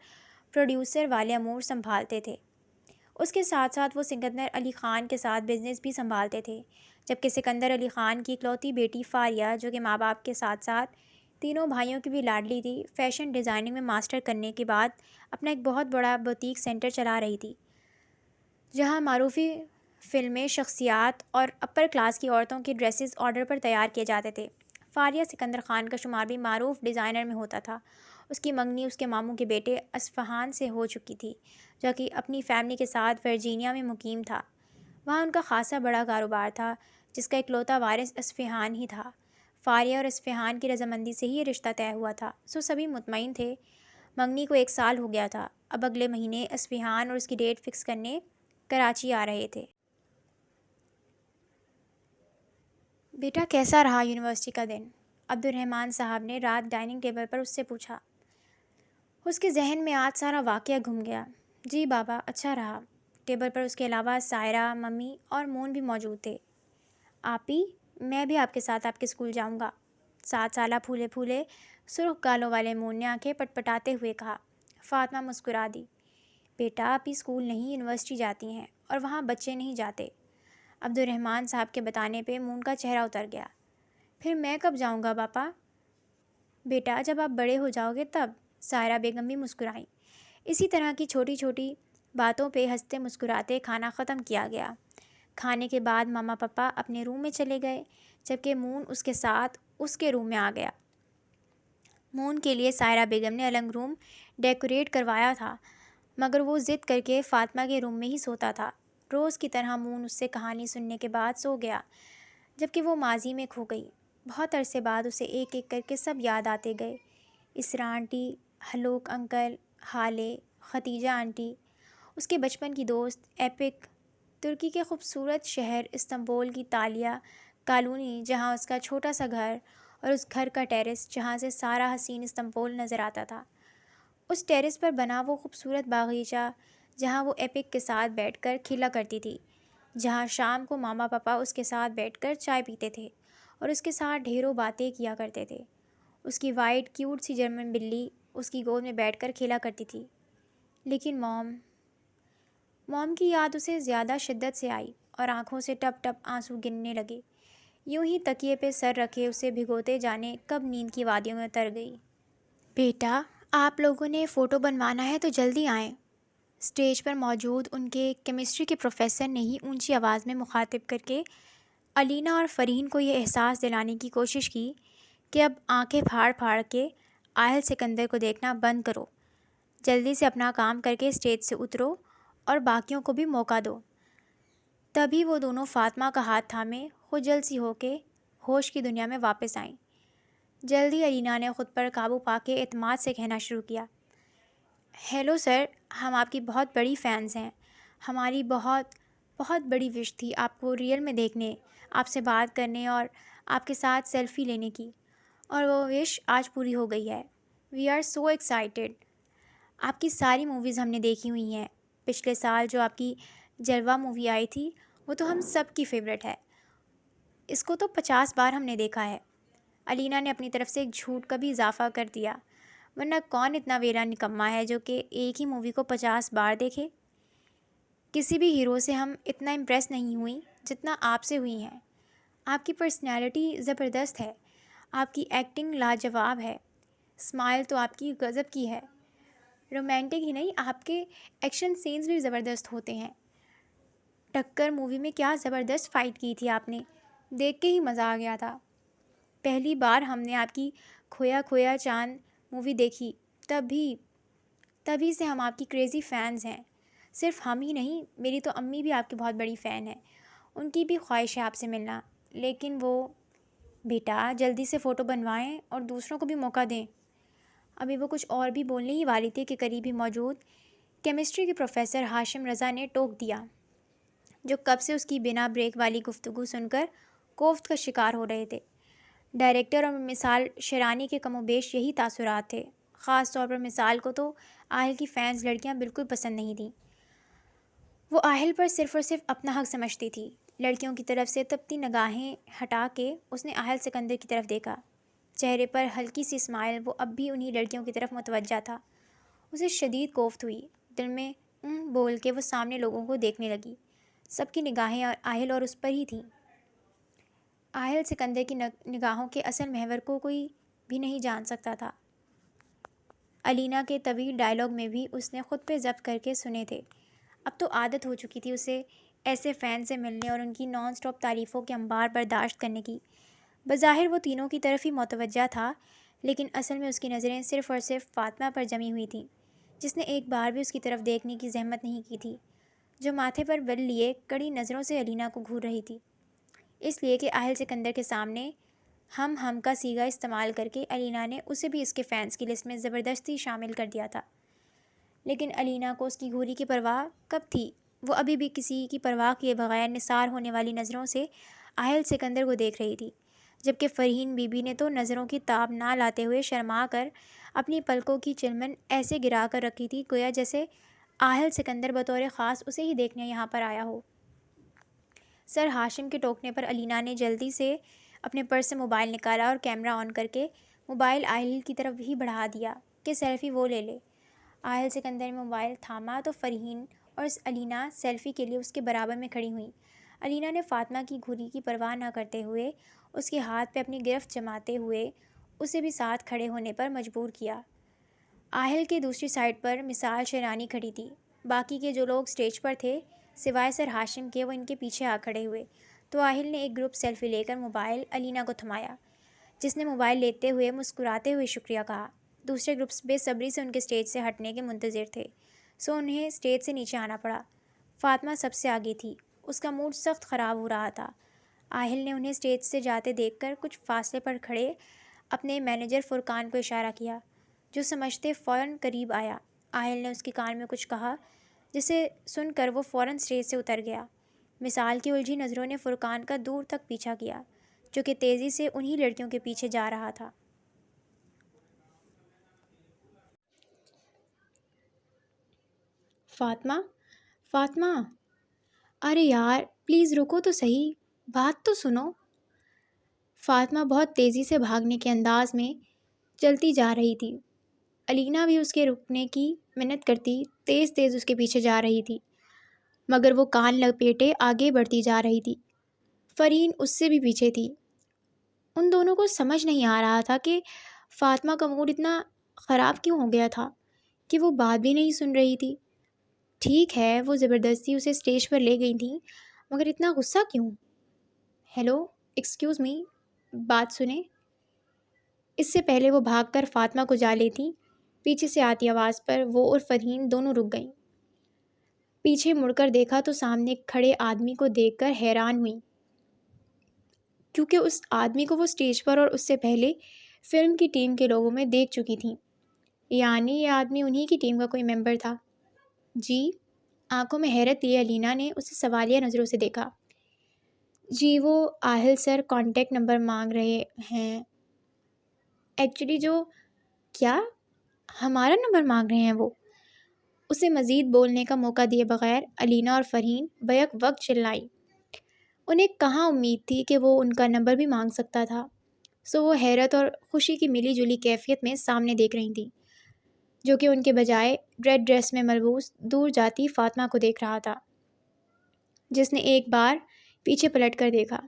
پروڈیوسر والے امور سنبھالتے تھے۔ اس کے ساتھ ساتھ وہ سکندر علی خان کے ساتھ بزنس بھی سنبھالتے تھے، جبکہ سکندر علی خان کی اکلوتی بیٹی فاریہ، جو کہ ماں باپ کے ساتھ ساتھ تینوں بھائیوں کی بھی لاڈلی تھی، فیشن ڈیزائننگ میں ماسٹر کرنے کے بعد اپنا ایک بہت بڑا بوتیک سینٹر چلا رہی تھی، جہاں معروفی فلمیں، شخصیات اور اپر کلاس کی عورتوں کے ڈریسز آرڈر پر تیار کیے جاتے تھے۔ فاریہ سکندر خان کا شمار بھی معروف ڈیزائنر میں ہوتا تھا۔ اس کی منگنی اس کے ماموں کے بیٹے اصفہان سے ہو چکی تھی، جو کہ اپنی فیملی کے ساتھ ورجینیا میں مقیم تھا۔ وہاں ان کا خاصا بڑا کاروبار تھا، جس کا اکلوتا وارث اصفہان ہی تھا۔ فاریہ اور اصفہان کی رضامندی سے ہی یہ رشتہ طے ہوا تھا، سبھی مطمئن تھے۔ منگنی کو 1 سال ہو گیا تھا۔ اب اگلے مہینے اصفہان اور اس کی ڈیٹ فکس کرنے کراچی آ رہے تھے۔ بیٹا کیسا رہا یونیورسٹی کا دن؟ عبدالرحمن صاحب نے رات ڈائننگ ٹیبل پر اس سے پوچھا۔ اس کے ذہن میں آج سارا واقعہ گھوم گیا۔ جی بابا، اچھا رہا۔ ٹیبل پر اس کے علاوہ سائرہ، ممی اور مون بھی موجود تھے۔ آپی، میں بھی آپ کے ساتھ آپ کے اسکول جاؤں گا۔ 7 سالہ پھولے پھولے سرخ گالوں والے مون نے آنکھیں پٹپٹاتے ہوئے کہا۔ فاطمہ مسکرا دی۔ بیٹا، آپی اسکول نہیں یونیورسٹی جاتی ہیں، اور وہاں بچے نہیں جاتے۔ عبدالرحمن صاحب کے بتانے پہ مون کا چہرہ اتر گیا۔ پھر میں کب جاؤں گا پاپا؟ بیٹا، جب آپ بڑے ہو جاؤ گے تب۔ سائرہ بیگم بھی مسکرائیں۔ اسی طرح کی چھوٹی چھوٹی باتوں پہ ہنستے مسکراتے کھانا ختم کیا گیا۔ کھانے کے بعد ماما پاپا اپنے روم میں چلے گئے، جبکہ مون اس کے ساتھ اس کے روم میں آ گیا۔ مون کے لیے سائرہ بیگم نے الگ روم ڈیکوریٹ کروایا تھا، مگر وہ ضد کر کے فاطمہ کے روم میں ہی سوتا تھا۔ روز کی طرح مون اس سے کہانی سننے کے بعد سو گیا، جبکہ وہ ماضی میں کھو گئی۔ بہت عرصے بعد اسے ایک ایک کر کے سب یاد آتے گئے۔ اسرا آنٹی، حلوق انکل، ہالے، ختیجہ آنٹی، اس کے بچپن کی دوست ایپک، ترکی کے خوبصورت شہر استنبول کی تالیہ کالونی، جہاں اس کا چھوٹا سا گھر، اور اس گھر کا ٹیرس جہاں سے سارا حسین استنبول نظر آتا تھا۔ اس ٹیرس پر بنا وہ خوبصورت باغیچہ جہاں وہ ایپک کے ساتھ بیٹھ کر کھیلا کرتی تھی، جہاں شام کو ماما پاپا اس کے ساتھ بیٹھ کر چائے پیتے تھے اور اس کے ساتھ ڈھیروں باتیں کیا کرتے تھے۔ اس کی وائٹ کیوٹ سی جرمن بلی اس کی گود میں بیٹھ کر کھیلا کرتی تھی۔ لیکن موم کی یاد اسے زیادہ شدت سے آئی اور آنکھوں سے ٹپ ٹپ آنسو گرنے لگے۔ یوں ہی تکیے پہ سر رکھے اسے بھگوتے جانے کب نیند کی وادیوں میں اتر گئی۔ بیٹا، آپ لوگوں نے فوٹو بنوانا ہے تو جلدی آئیں۔ اسٹیج پر موجود ان کے کیمسٹری کے پروفیسر نے ہی اونچی آواز میں مخاطب کر کے علینا اور فرین کو یہ احساس دلانے کی کوشش کی کہ اب آنکھیں پھاڑ پھاڑ کے آہل سکندر کو دیکھنا بند کرو، جلدی سے اپنا کام کر کے اسٹیج سے اترو اور باقیوں کو بھی موقع دو۔ تبھی وہ دونوں فاطمہ کا ہاتھ تھامے خجل سی ہو کے ہوش کی دنیا میں واپس آئیں۔ جلدی الینا نے خود پر قابو پا کے اعتماد سے کہنا شروع کیا، ہیلو سر، ہم آپ کی بہت بڑی فینس ہیں۔ ہماری بہت بہت بڑی وش تھی آپ کو ریئل میں دیکھنے، آپ سے بات کرنے اور آپ کے ساتھ سیلفی لینے کی، اور وہ وش آج پوری ہو گئی ہے۔ We are so excited. آپ کی ساری موویز ہم نے دیکھی ہوئی ہیں۔ پچھلے سال جو آپ کی جلوہ مووی آئی تھی وہ تو ہم سب کی فیوریٹ ہے، اس کو تو 50 بار ہم نے دیکھا ہے۔ الینا نے اپنی طرف سے ایک جھوٹ کا بھی اضافہ کر دیا، ورنہ کون اتنا ویلا نکما ہے جو کہ ایک ہی مووی کو 50 بار دیکھے۔ کسی بھی ہیرو سے ہم اتنا امپریس نہیں ہوئی جتنا آپ سے ہوئی ہیں۔ آپ کی پرسنالٹی زبردست ہے، آپ کی ایکٹنگ لاجواب ہے، اسمائل تو آپ کی غضب کی ہے۔ رومانٹک ہی نہیں، آپ کے ایکشن سینز بھی زبردست ہوتے ہیں۔ ٹکر مووی میں کیا زبردست فائٹ کی تھی آپ نے، دیکھ کے ہی مزہ آ گیا تھا۔ پہلی بار ہم نے آپ کی کھویا کھویا چاند مووی دیکھی، تبھی سے ہم آپ کی کریزی فینز ہیں۔ صرف ہم ہی نہیں، میری تو امی بھی آپ کی بہت بڑی فین ہے، ان کی بھی خواہش ہے آپ سے ملنا۔ لیکن وہ بیٹا جلدی سے فوٹو بنوائیں اور دوسروں کو بھی موقع دیں۔ ابھی وہ کچھ اور بھی بولنے ہی والی تھی کہ قریب ہی موجود کیمسٹری کے پروفیسر ہاشم رضا نے ٹوک دیا، جو کب سے اس کی بنا بریک والی گفتگو سن کر کوفت کا شکار ہو رہے تھے۔ ڈائریکٹر اور مثال شیرانی کے کم و بیش یہی تاثرات تھے۔ خاص طور پر مثال کو تو آہل کی فینس لڑکیاں بالکل پسند نہیں تھیں۔ وہ آہل پر صرف اور صرف اپنا حق سمجھتی تھی۔ لڑکیوں کی طرف سے تپتی نگاہیں ہٹا کے اس نے آہل سکندر کی طرف دیکھا۔ چہرے پر ہلکی سی اسمائل، وہ اب بھی انہی لڑکیوں کی طرف متوجہ تھا۔ اسے شدید کوفت ہوئی، دل میں بول کے وہ سامنے لوگوں کو دیکھنے لگی۔ سب کی نگاہیں آہل اور اس پر ہی تھیں۔ آہل سکندر کی نگاہوں کے اصل محور کو کوئی بھی نہیں جان سکتا تھا۔ الینا کے طویل ڈائلاگ میں بھی اس نے خود پہ ضبط کر کے سنے تھے۔ اب تو عادت ہو چکی تھی اسے ایسے فین سے ملنے اور ان کی نان سٹاپ تعریفوں کے انبار برداشت کرنے کی۔ بظاہر وہ تینوں کی طرف ہی متوجہ تھا، لیکن اصل میں اس کی نظریں صرف اور صرف فاطمہ پر جمی ہوئی تھیں، جس نے ایک بار بھی اس کی طرف دیکھنے کی زحمت نہیں کی تھی، جو ماتھے پر بل لیے کڑی نظروں سے الینا کو گھور رہی تھی، اس لیے کہ آہل سکندر کے سامنے ہم کا سیگا استعمال کر کے الینا نے اسے بھی اس کے فینس کی لسٹ میں زبردستی شامل کر دیا تھا۔ لیکن الینا کو اس کی گھوری کی پرواہ کب تھی؟ وہ ابھی بھی کسی کی پرواہ کیے بغیر نثار ہونے والی نظروں سے آہل سکندر کو دیکھ رہی تھی، جبکہ فرحین بی بی نے تو نظروں کی تاب نہ لاتے ہوئے شرما کر اپنی پلکوں کی چلمن ایسے گرا کر رکھی تھی گویا جیسے آہل سکندر بطور خاص اسے ہی دیکھنے یہاں پر آیا ہو۔ سر ہاشم کے ٹوکنے پر الینا نے جلدی سے اپنے پرس سے موبائل نکالا اور کیمرہ آن کر کے موبائل آہل کی طرف ہی بڑھا دیا کہ سیلفی وہ لے لے۔ آہل سکندر نے موبائل تھاما تو فرحین اور الینا سیلفی کے لیے اس کے برابر میں کھڑی ہوئیں۔ الینا نے فاطمہ کی گھوری کی پرواہ نہ کرتے ہوئے اس کے ہاتھ پہ اپنی گرفت جماتے ہوئے اسے بھی ساتھ کھڑے ہونے پر مجبور کیا۔ آہل کے دوسری سائڈ پر مثال شیرانی کھڑی تھی۔ باقی کے جو لوگ سٹیج پر تھے سوائے سر ہاشم کے، وہ ان کے پیچھے آ کھڑے ہوئے تو آہل نے ایک گروپ سیلفی لے کر موبائل الینا کو تھمایا، جس نے موبائل لیتے ہوئے مسکراتے ہوئے شکریہ کہا۔ دوسرے گروپس بے صبری سے ان کے سٹیج سے ہٹنے کے منتظر تھے، سو انہیں سٹیج سے نیچے آنا پڑا۔ فاطمہ سب سے آگے تھی، اس کا موڈ سخت خراب ہو رہا تھا۔ آہل نے انہیں سٹیج سے جاتے دیکھ کر کچھ فاصلے پر کھڑے اپنے مینیجر فرقان کو اشارہ کیا، جو سمجھتے فوراً قریب آیا۔ آہل نے اس کے کان میں کچھ کہا، جسے سن کر وہ فوراً سٹیج سے اتر گیا۔ مثال کی الجھی نظروں نے فرقان کا دور تک پیچھا کیا، جو کہ تیزی سے انہی لڑکیوں کے پیچھے جا رہا تھا۔ فاطمہ، فاطمہ، ارے یار پلیز رکو تو صحیح، بات تو سنو۔ فاطمہ بہت تیزی سے بھاگنے کے انداز میں چلتی جا رہی تھی۔ الینا بھی اس کے رکنے کی منت کرتی تیز تیز اس کے پیچھے جا رہی تھی، مگر وہ کان لپیٹے آگے بڑھتی جا رہی تھی۔ فرین اس سے بھی پیچھے تھی۔ ان دونوں کو سمجھ نہیں آ رہا تھا کہ فاطمہ کا موڈ اتنا خراب کیوں ہو گیا تھا کہ وہ بات بھی نہیں سن رہی تھی۔ ٹھیک ہے وہ زبردستی اسے سٹیج پر لے گئی تھیں، مگر اتنا غصہ کیوں؟ ہیلو، ایکسکیوز می، بات سنیں۔ اس سے پہلے وہ بھاگ کر فاطمہ کو جا لیتی، پیچھے سے آتی آواز پر وہ اور فرحین دونوں رک گئیں۔ پیچھے مڑ کر دیکھا تو سامنے کھڑے آدمی کو دیکھ کر حیران ہوئیں۔ کیونکہ اس آدمی کو وہ اسٹیج پر اور اس سے پہلے فلم کی ٹیم کے لوگوں میں دیکھ چکی تھیں، یعنی یہ آدمی انہی کی ٹیم کا کوئی ممبر تھا۔ جی؟ آنکھوں میں حیرت لیے علینا نے اسے سوالیہ نظروں سے دیکھا۔ جی وہ آہل سر کانٹیکٹ نمبر مانگ رہے ہیں ایکچولی جو کیا ہمارا نمبر مانگ رہے ہیں وہ؟ اسے مزید بولنے کا موقع دیے بغیر علینا اور فرحین بیک وقت چلائیں۔ انہیں کہاں امید تھی کہ وہ ان کا نمبر بھی مانگ سکتا تھا، سو وہ حیرت اور خوشی کی ملی جلی کیفیت میں سامنے دیکھ رہی تھیں، جو کہ ان کے بجائے ریڈ ڈریس میں ملبوس دور جاتی فاطمہ کو دیکھ رہا تھا، جس نے ایک بار پیچھے پلٹ کر دیکھا۔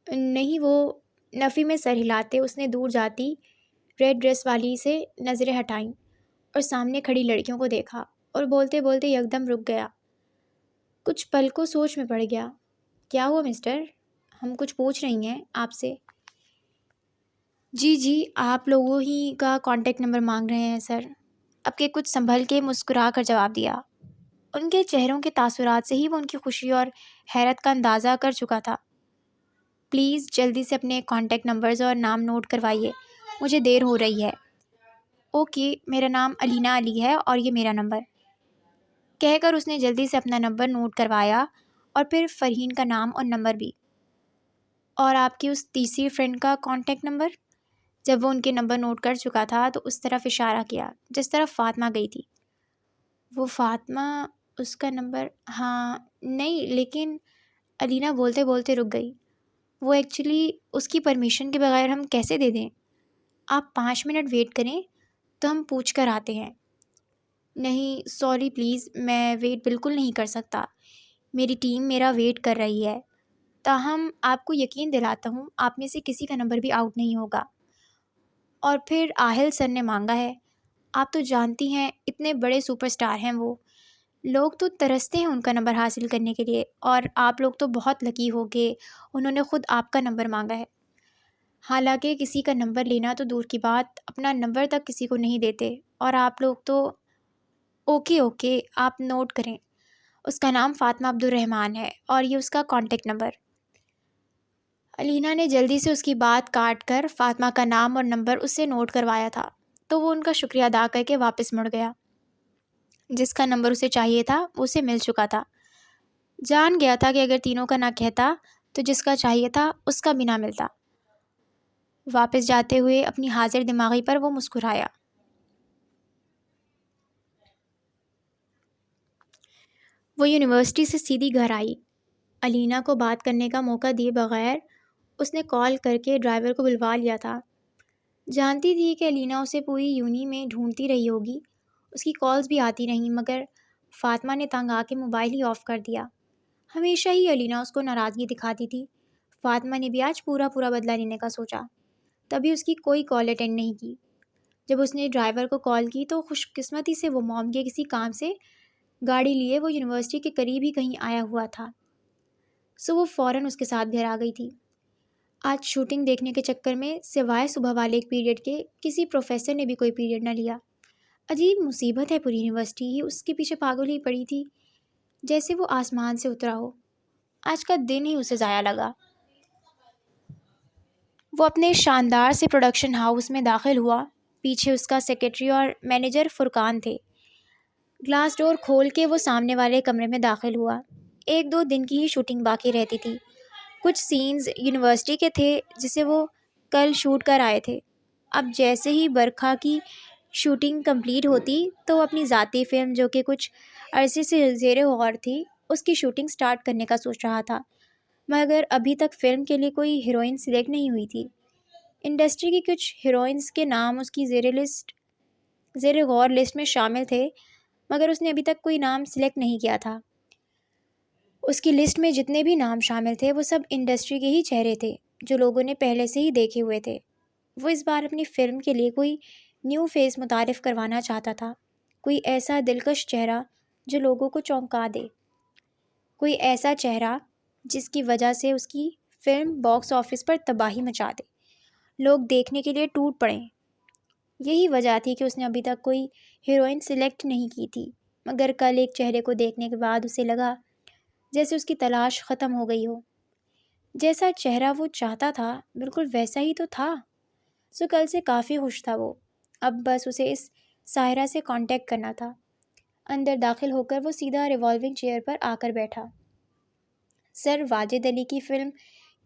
نہیں، وہ نفی میں سر ہلاتے اس نے دور جاتی ریڈ ڈریس والی سے نظریں ہٹائیں اور سامنے کھڑی لڑکیوں کو دیکھا اور بولتے بولتے یکدم رک گیا۔ کچھ پل کو سوچ میں پڑ گیا۔ کیا ہوا مسٹر؟ ہم کچھ پوچھ رہی ہیں آپ سے۔ جی آپ لوگوں ہی کا کانٹیکٹ نمبر مانگ رہے ہیں سر، اب کے کچھ سنبھل کے مسکرا کر جواب دیا۔ ان کے چہروں کے تاثرات سے ہی وہ ان کی خوشی اور حیرت کا اندازہ کر چکا تھا۔ پلیز جلدی سے اپنے کانٹیکٹ نمبرز اور نام نوٹ کروائیے، مجھے دیر ہو رہی ہے۔ اوکے، میرا نام علینا علی ہے اور یہ میرا نمبر، کہہ کر اس نے جلدی سے اپنا نمبر نوٹ کروایا اور پھر فرحین کا نام اور نمبر بھی۔ اور آپ کی اس تیسری فرینڈ کا کانٹیکٹ نمبر؟ جب وہ ان کے نمبر نوٹ کر چکا تھا تو اس طرف اشارہ کیا جس طرف فاطمہ گئی تھی۔ وہ فاطمہ، اس کا نمبر؟ ہاں نہیں، لیکن علینا بولتے بولتے رک گئی۔ وہ ایکچولی اس کی پرمیشن کے بغیر ہم کیسے دے دیں؟ آپ 5 منٹ ویٹ کریں تو ہم پوچھ کر آتے ہیں۔ نہیں سوری پلیز، میں ویٹ بالکل نہیں کر سکتا، میری ٹیم میرا ویٹ کر رہی ہے۔ تاہم آپ کو یقین دلاتا ہوں آپ میں سے کسی کا نمبر بھی آؤٹ نہیں ہوگا۔ اور پھر آہل سر نے مانگا ہے، آپ تو جانتی ہیں اتنے بڑے سپر سٹار ہیں وہ، لوگ تو ترستے ہیں ان کا نمبر حاصل کرنے کے لیے، اور آپ لوگ تو بہت لکی ہو کہ انہوں نے خود آپ کا نمبر مانگا ہے۔ حالانکہ کسی کا نمبر لینا تو دور کی بات، اپنا نمبر تک کسی کو نہیں دیتے، اور آپ لوگ تو… اوکے آپ نوٹ کریں، اس کا نام فاطمہ عبد الرحمن ہے اور یہ اس کا کانٹیکٹ نمبر۔ علینا نے جلدی سے اس کی بات کاٹ کر فاطمہ کا نام اور نمبر اس سے نوٹ کروایا تھا، تو وہ ان کا شکریہ ادا کر کے واپس مڑ گیا۔ جس کا نمبر اسے چاہیے تھا اسے مل چکا تھا۔ جان گیا تھا کہ اگر تینوں کا نہ کہتا تو جس کا چاہیے تھا اس کا بھی نہ ملتا۔ واپس جاتے ہوئے اپنی حاضر دماغی پر وہ مسکرایا۔ وہ یونیورسٹی سے سیدھی گھر آئی، علینا کو بات کرنے کا موقع دیے بغیر اس نے کال کر کے ڈرائیور کو بلوا لیا تھا۔ جانتی تھی کہ علینا اسے پوری یونی میں ڈھونڈتی رہی ہوگی، اس کی کالز بھی آتی رہیں، مگر فاطمہ نے تنگ آ کے موبائل ہی آف کر دیا۔ ہمیشہ ہی علینا اس کو ناراضگی دکھاتی تھی، فاطمہ نے بھی آج پورا بدلہ لینے کا سوچا، تبھی اس کی کوئی کال اٹینڈ نہیں کی۔ جب اس نے ڈرائیور کو کال کی تو خوش قسمتی سے وہ موم کے کسی کام سے گاڑی لیے وہ یونیورسٹی کے قریب ہی کہیں آیا ہوا تھا، سو وہ فوراً اس کے ساتھ گھر آ گئی تھی۔ آج شوٹنگ دیکھنے کے چکر میں سوائے صبح والے ایک پیریڈ کے کسی پروفیسر نے بھی کوئی پیریڈ نہ لیا۔ عجیب مصیبت ہے، پوری یونیورسٹی ہی اس کے پیچھے پاگل ہی پڑی تھی، جیسے وہ آسمان سے اترا ہو۔ آج کا دن ہی اسے ضائع لگا۔ وہ اپنے شاندار سے پروڈکشن ہاؤس میں داخل ہوا، پیچھے اس کا سیکرٹری اور مینیجر فرقان تھے۔ گلاس ڈور کھول کے وہ سامنے والے کمرے میں داخل ہوا۔ 1-2 دن کی ہی شوٹنگ باقی رہتی تھی۔ کچھ سینز یونیورسٹی کے تھے جسے وہ کل شوٹ کر آئے تھے۔ اب جیسے ہی برکھا کی شوٹنگ کمپلیٹ ہوتی تو وہ اپنی ذاتی فلم جو کہ کچھ عرصے سے زیر غور تھی اس کی شوٹنگ سٹارٹ کرنے کا سوچ رہا تھا، مگر ابھی تک فلم کے لیے کوئی ہیروئن سلیکٹ نہیں ہوئی تھی۔ انڈسٹری کی کچھ ہیروئنز کے نام اس کی زیر غور لسٹ میں شامل تھے، مگر اس نے ابھی تک کوئی نام سلیکٹ نہیں کیا تھا۔ اس کی لسٹ میں جتنے بھی نام شامل تھے وہ سب انڈسٹری کے ہی چہرے تھے جو لوگوں نے پہلے سے ہی دیکھے ہوئے تھے۔ وہ اس بار اپنی فلم کے لیے کوئی نیو فیس متعارف کروانا چاہتا تھا، کوئی ایسا دلکش چہرہ جو لوگوں کو چونکا دے، کوئی ایسا چہرہ جس کی وجہ سے اس کی فلم باکس آفس پر تباہی مچا دے، لوگ دیکھنے کے لیے ٹوٹ پڑیں۔ یہی وجہ تھی کہ اس نے ابھی تک کوئی ہیروئن سلیکٹ نہیں کی تھی، مگر کل ایک چہرے کو دیکھنے کے بعد اسے لگا جیسے اس کی تلاش ختم ہو گئی ہو۔ جیسا چہرہ وہ چاہتا تھا بالکل ویسا ہی تو تھا۔ سو کل سے کافی خوش تھا وہ، اب بس اسے اس ساحرہ سے کانٹیکٹ کرنا تھا۔ اندر داخل ہو کر وہ سیدھا ریوالونگ چیئر پر آ کر بیٹھا۔ سر، واجد علی کی فلم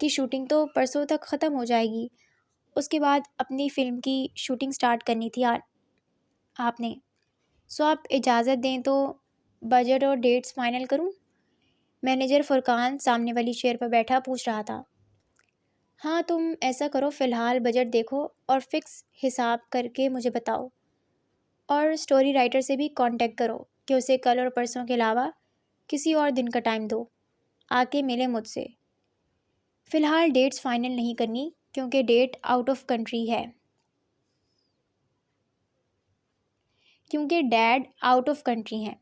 کی شوٹنگ تو پرسوں تک ختم ہو جائے گی، اس کے بعد اپنی فلم کی شوٹنگ سٹارٹ کرنی تھی آپ نے۔ سو آپ اجازت دیں تو بجٹ اور ڈیٹس فائنل کروں؟ مینیجر فرقان سامنے والی چیئر پر بیٹھا پوچھ رہا تھا۔ ہاں، تم ایسا کرو، فی الحال بجٹ دیکھو اور فکس حساب کر کے مجھے بتاؤ، اور سٹوری رائٹر سے بھی کانٹیکٹ کرو کہ اسے کل اور پرسوں کے علاوہ کسی اور دن کا ٹائم دو، آ کے ملے مجھ سے۔ فی الحال ڈیٹس فائنل نہیں کرنی کیونکہ ڈیٹ آؤٹ آف کنٹری ہے، کیونکہ ڈیڈ آؤٹ آف کنٹری ہیں،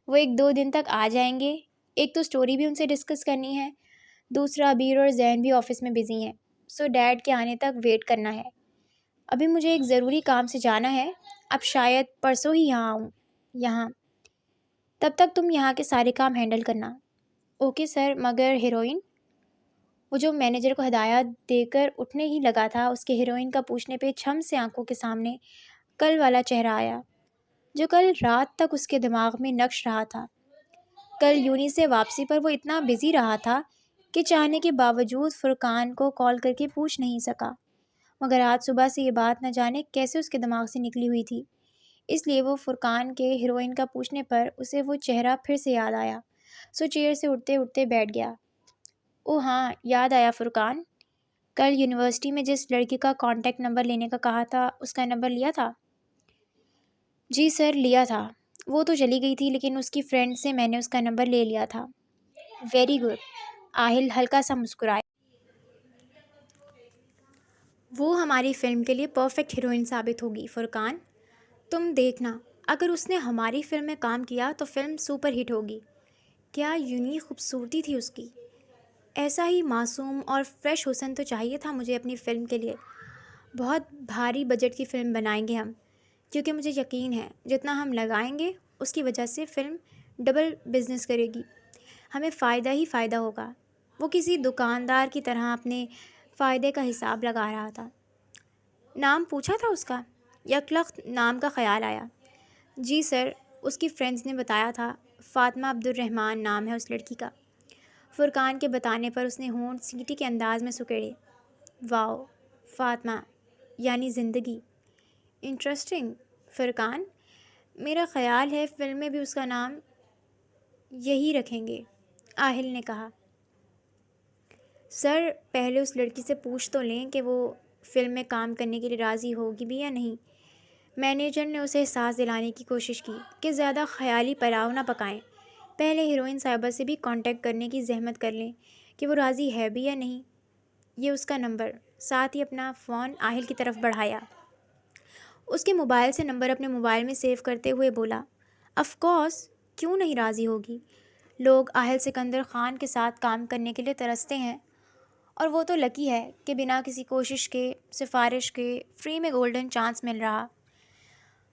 وہ 1-2 دن تک آ جائیں گے۔ ایک تو سٹوری بھی ان سے ڈسکس کرنی ہے، دوسرا ابیر اور زین بھی آفس میں بزی ہیں، سو ڈیڈ کے آنے تک ویٹ کرنا ہے۔ ابھی مجھے ایک ضروری کام سے جانا ہے، اب شاید پرسوں ہی یہاں آؤں یہاں، تب تک تم یہاں کے سارے کام ہینڈل کرنا۔ اوکے سر، مگر ہیروئن؟ وہ جو مینیجر کو ہدایات دے کر اٹھنے ہی لگا تھا، اس کے ہیروئن کا پوچھنے پہ چھم سے آنکھوں کے سامنے کل والا چہرہ آیا جو کل رات تک اس کے دماغ میں نقش رہا تھا۔ کل یونی سے واپسی پر وہ اتنا بزی رہا تھا کہ چاہنے کے باوجود فرقان کو کال کر کے پوچھ نہیں سکا، مگر آج صبح سے یہ بات نہ جانے کیسے اس کے دماغ سے نکلی ہوئی تھی، اس لیے وہ فرقان کے ہیروئن کا پوچھنے پر اسے وہ چہرہ پھر سے یاد آیا، سو چیئر سے اٹھتے اٹھتے بیٹھ گیا۔ او ہاں، یاد آیا فرقان، کل یونیورسٹی میں جس لڑکی کا کانٹیکٹ نمبر لینے کا کہا تھا، اس کا نمبر لیا تھا؟ جی سر، لیا تھا، وہ تو چلی گئی تھی لیکن اس کی فرینڈ سے میں نے اس کا نمبر لے لیا تھا۔ ویری گڈ، آہل ہلکا سا مسکرائے۔ وہ ہماری فلم کے لیے پرفیکٹ ہیروئن ثابت ہوگی فرقان، تم دیکھنا، اگر اس نے ہماری فلم میں کام کیا تو فلم سپر ہٹ ہوگی۔ کیا یونیک خوبصورتی تھی اس کی، ایسا ہی معصوم اور فریش حسن تو چاہیے تھا مجھے اپنی فلم کے لیے۔ بہت بھاری بجٹ کی فلم بنائیں گے ہم، کیونکہ مجھے یقین ہے جتنا ہم لگائیں گے اس کی وجہ سے فلم ڈبل بزنس کرے گی، ہمیں فائدہ ہی فائدہ ہوگا۔ وہ کسی دکاندار کی طرح اپنے فائدے کا حساب لگا رہا تھا۔ نام پوچھا تھا اس کا؟ یکلخت نام کا خیال آیا۔ جی سر، اس کی فرینڈز نے بتایا تھا، فاطمہ عبد الرحمن نام ہے اس لڑکی کا۔ فرقان کے بتانے پر اس نے ہونٹ سیٹی کے انداز میں سکیڑے۔ واو، فاطمہ یعنی زندگی، انٹرسٹنگ فرقان، میرا خیال ہے فلم میں بھی اس کا نام یہی رکھیں گے، آہل نے کہا۔ سر، پہلے اس لڑکی سے پوچھ تو لیں کہ وہ فلم میں کام کرنے کے لیے راضی ہوگی بھی یا نہیں۔ مینیجر نے اسے احساس دلانے کی کوشش کی کہ زیادہ خیالی پلاؤ نہ پکائیں، پہلے ہیروئن صاحبہ سے بھی کانٹیکٹ کرنے کی زحمت کر لیں کہ وہ راضی ہے بھی یا نہیں۔ یہ اس کا نمبر، ساتھ ہی اپنا فون آہل کی طرف بڑھایا۔ اس کے موبائل سے نمبر اپنے موبائل میں سیو کرتے ہوئے بولا، آف کورس، کیوں نہیں راضی ہوگی، لوگ آہل سکندر خان کے ساتھ کام کرنے کے لیے ترستے ہیں، اور وہ تو لکی ہے کہ بنا کسی کوشش کے، سفارش کے، فری میں گولڈن چانس مل رہا۔